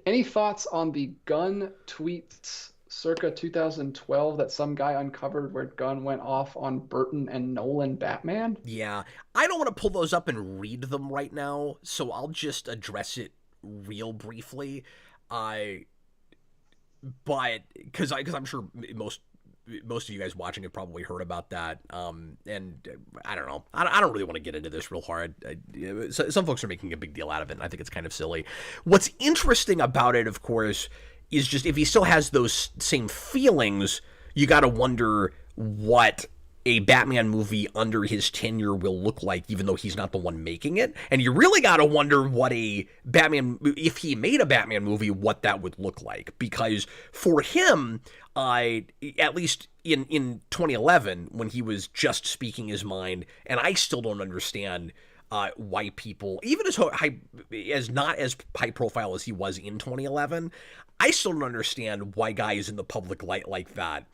any thoughts on the Gunn tweets circa 2012 that some guy uncovered where Gunn went off on Burton and Nolan Batman? Yeah. I don't want to pull those up and read them right now, so I'll just address it real briefly. But because I'm sure most of you guys watching have probably heard about that. And I don't know. I don't really want to get into this real hard. Some folks are making a big deal out of it, and I think it's kind of silly. What's interesting about it, of course, is just if he still has those same feelings, you got to wonder what a Batman movie under his tenure will look like, even though he's not the one making it. And you really got to wonder what if he made a Batman movie, what that would look like. Because for him, at least in 2011, when he was just speaking his mind, and I still don't understand why people, even as not as high profile as he was in 2011, I still don't understand why guys in the public light like that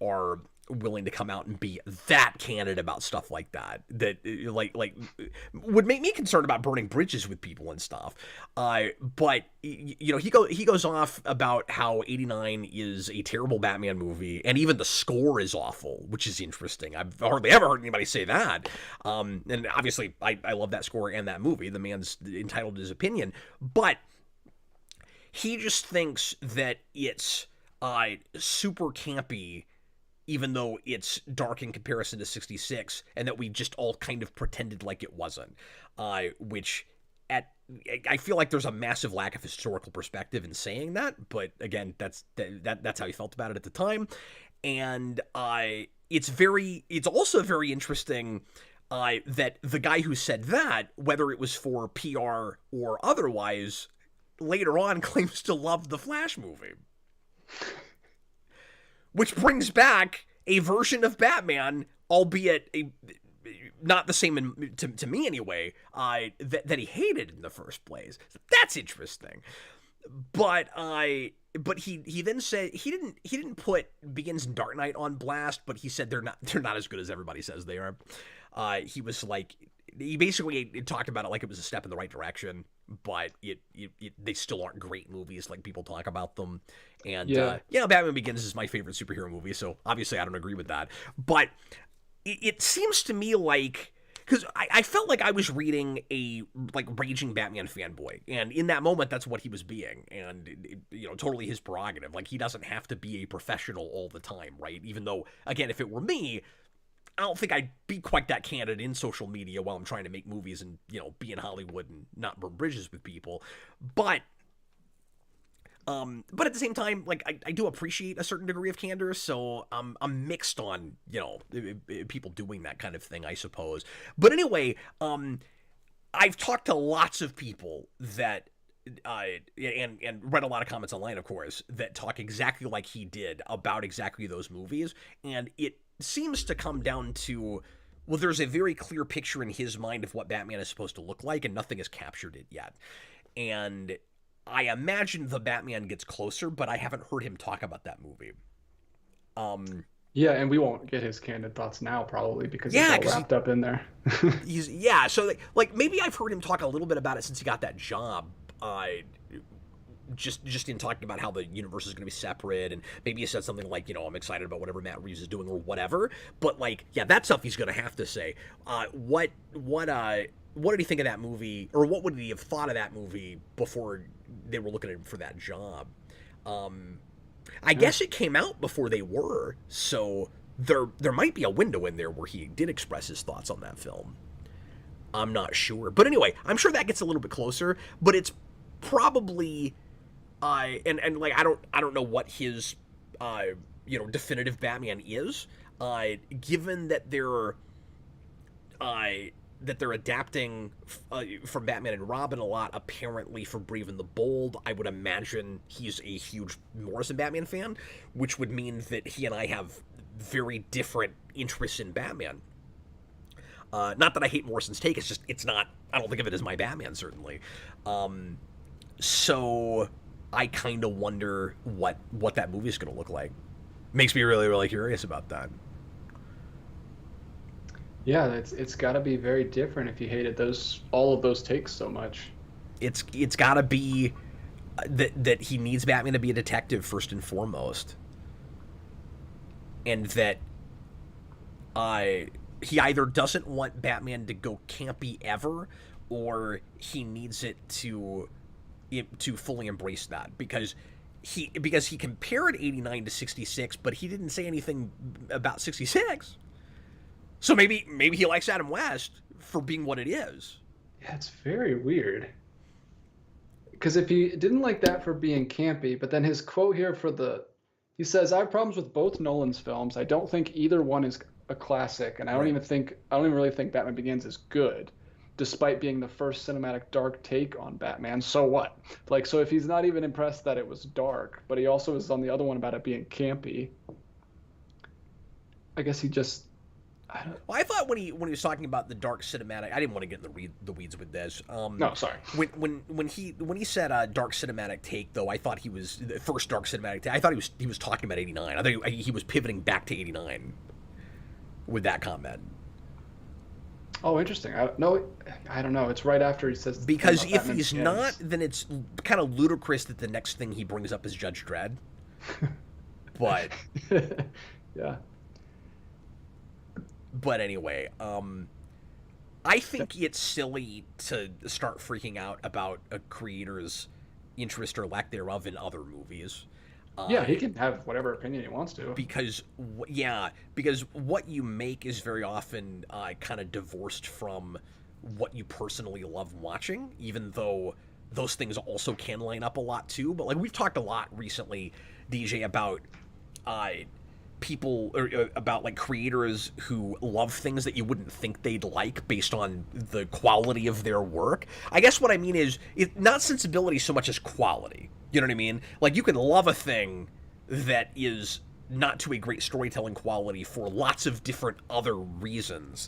are willing to come out and be that candid about stuff like that like would make me concerned about burning bridges with people and stuff. But you know, he goes off about how 89 is a terrible Batman movie, and even the score is awful, which is interesting. I've hardly ever heard anybody say that. And obviously I love that score and that movie. The man's entitled to his opinion, but he just thinks that it's super campy, even though it's dark in comparison to 66, and that we just all kind of pretended like it wasn't, which I feel like there's a massive lack of historical perspective in saying that, but again, that's how he felt about it at the time. And it's also very interesting that the guy who said that, whether it was for PR or otherwise, later on claims to love the Flash movie. Which brings back a version of Batman, albeit not the same to me anyway, that he hated in the first place. That's interesting. But he then said he didn't put Begins and Dark Knight on blast, but he said they're not as good as everybody says they are. He was like, he basically talked about it like it was a step in the right direction, but they still aren't great movies like people talk about them. And Batman Begins is my favorite superhero movie, so obviously I don't agree with that. But it seems to me like, because I felt like I was reading a raging Batman fanboy, and in that moment that's what he was being, and totally his prerogative. Like, he doesn't have to be a professional all the time, right? Even though, again, if it were me, I don't think I'd be quite that candid in social media while I'm trying to make movies and, be in Hollywood and not burn bridges with people. But at the same time, like, I do appreciate a certain degree of candor, so I'm mixed on, people doing that kind of thing, I suppose. But anyway, I've talked to lots of people that and read a lot of comments online, of course, that talk exactly like he did about exactly those movies, and it seems to come down to, well, there's a very clear picture in his mind of what Batman is supposed to look like, and nothing has captured it yet. And I imagine the Batman gets closer, but I haven't heard him talk about that movie. Yeah, and we won't get his candid thoughts now, probably, because it's all wrapped up in there. So like maybe I've heard him talk a little bit about it since he got that job. Just in talking about how the universe is going to be separate, and maybe he said something like, I'm excited about whatever Matt Reeves is doing or whatever. But that stuff he's going to have to say. What did he think of that movie, or what would he have thought of that movie before they were looking at him for that job? I guess it came out before they were, so there might be a window in there where he did express his thoughts on that film. I'm not sure, but anyway, I'm sure that gets a little bit closer. But it's probably I don't know what his definitive Batman is. Given that they're adapting from Batman and Robin a lot, apparently, for Brave and the Bold, I would imagine he's a huge Morrison Batman fan, which would mean that he and I have very different interests in Batman. Not that I hate Morrison's take, it's not, I don't think of it as my Batman, certainly. So I kind of wonder what that movie is going to look like. Makes me really, really curious about that. Yeah, it's got to be very different if he hated all of those takes so much. It's got to be that he needs Batman to be a detective first and foremost, and that he either doesn't want Batman to go campy ever, or he needs it to fully embrace that, because he compared 89 to 66, but he didn't say anything about 66. So maybe he likes Adam West for being what it is. Yeah, it's very weird. Because if he didn't like that for being campy, but then his quote here he says, "I have problems with both Nolan's films. I don't think either one is a classic, and I don't even really think Batman Begins is good, despite being the first cinematic dark take on Batman. So what? Like, so if he's not even impressed that it was dark, but he also is on the other one about it being campy, I guess he just. Well, I thought when he was talking about the dark cinematic, I didn't want to get in the weeds with this. No, sorry. When he said dark cinematic take, though, I thought he was the first dark cinematic take. I thought he was talking about '89. I thought he was pivoting back to '89 with that comment. Oh, interesting. I don't know. It's right after he says. Because if he's not, then it's kind of ludicrous that the next thing he brings up is Judge Dredd. But yeah. But anyway, I think it's silly to start freaking out about a creator's interest or lack thereof in other movies. Yeah, he can have whatever opinion he wants to. Because what you make is very often kind of divorced from what you personally love watching, even though those things also can line up a lot too. But like we've talked a lot recently, DJ, about people or about like creators who love things that you wouldn't think they'd like based on the quality of their work. I guess what I mean is not sensibility so much as quality. You know what I mean? Like you can love a thing that is not to a great storytelling quality for lots of different other reasons.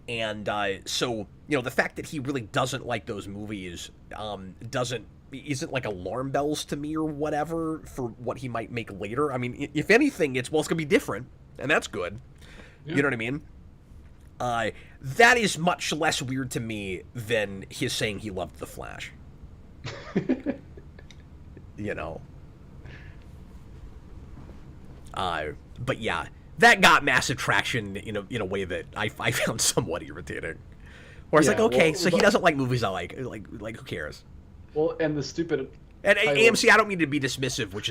And so, you know, the fact that he really doesn't like those movies isn't like alarm bells to me or whatever for what he might make later. I mean, if anything, it's going to be different, and that's good. Yeah. You know what I mean? That is much less weird to me than his saying he loved The Flash. You know? But yeah, that got massive traction in a way that I found somewhat irritating. Where it's like, okay, so he doesn't like movies I like. Like who cares? Well, and the stupid. And AMC, I don't mean to be dismissive, which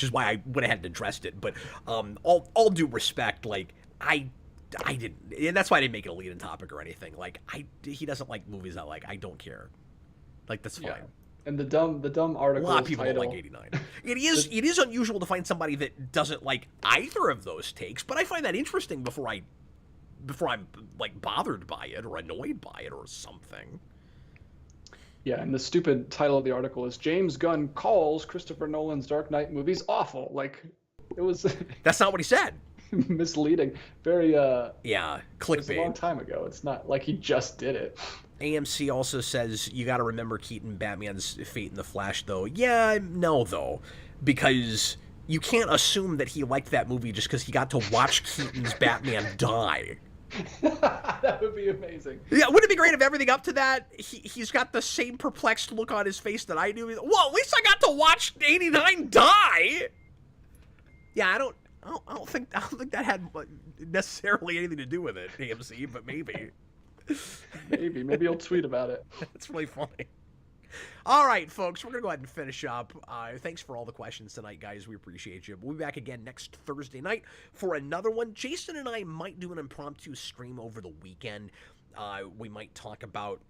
is why I went ahead and addressed it. But all due respect, like I didn't, and that's why I didn't make it a lead-in topic or anything. Like he doesn't like movies I like. I don't care. Like that's fine. Yeah. And the dumb article. A lot of people don't like '89. It is unusual to find somebody that doesn't like either of those takes, but I find that interesting before I'm like bothered by it or annoyed by it or something. Yeah, and the stupid title of the article is James Gunn calls Christopher Nolan's Dark Knight movies awful. Like, it was. That's not what he said. Misleading. Very. Yeah, clickbait. It was a long time ago. It's not like he just did it. AMC also says you got to remember Keaton Batman's fate in the Flash, though. Yeah, no, though, because you can't assume that he liked that movie just because he got to watch Keaton's Batman die. That would be amazing. Yeah, wouldn't it be great if everything up to that, he's got the same perplexed look on his face that I do? Well, at least I got to watch '89 die. Yeah, I don't think that had necessarily anything to do with it, AMC, but maybe. Maybe you'll tweet about it. That's really funny. All right, folks, we're going to go ahead and finish up. Thanks for all the questions tonight, guys. We appreciate you. We'll be back again next Thursday night for another one. Jason and I might do an impromptu stream over the weekend. We might talk about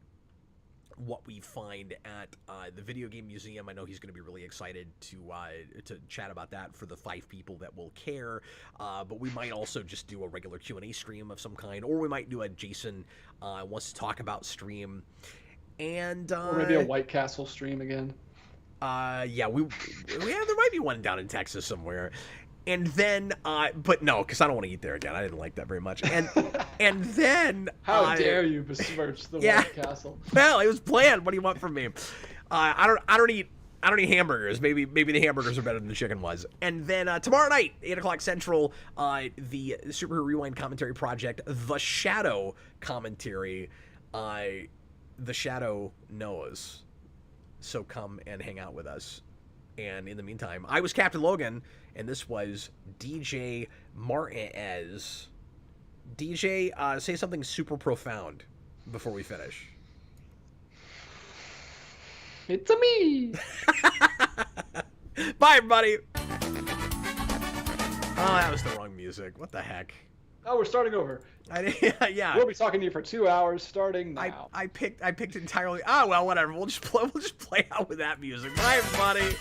what we find at the Video Game Museum. I know he's going to be really excited to chat about that for the 5 people that will care. But we might also just do a regular Q&A stream of some kind, or we might do a Jason wants to talk about stream. And or maybe a White Castle stream again. Yeah, there might be one down in Texas somewhere. And then, but no, because I don't want to eat there again. I didn't like that very much. And then, how dare you besmirch the White Castle? Well, it was planned. What do you want from me? I don't eat hamburgers. Maybe the hamburgers are better than the chicken was. And then tomorrow night, 8:00 Central, the Superhero Rewind commentary project, The Shadow commentary. The Shadow knows, so come and hang out with us. And in the meantime, I was Captain Logan, and this was DJ Martinez. DJ, say something super profound before we finish. It's a me. Bye, everybody. Oh, that was the wrong music. What the heck? Oh, we're starting over. Yeah. We'll be talking to you for 2 hours starting now. I picked entirely. Oh well, whatever. We'll just play out with that music. Bye, everybody.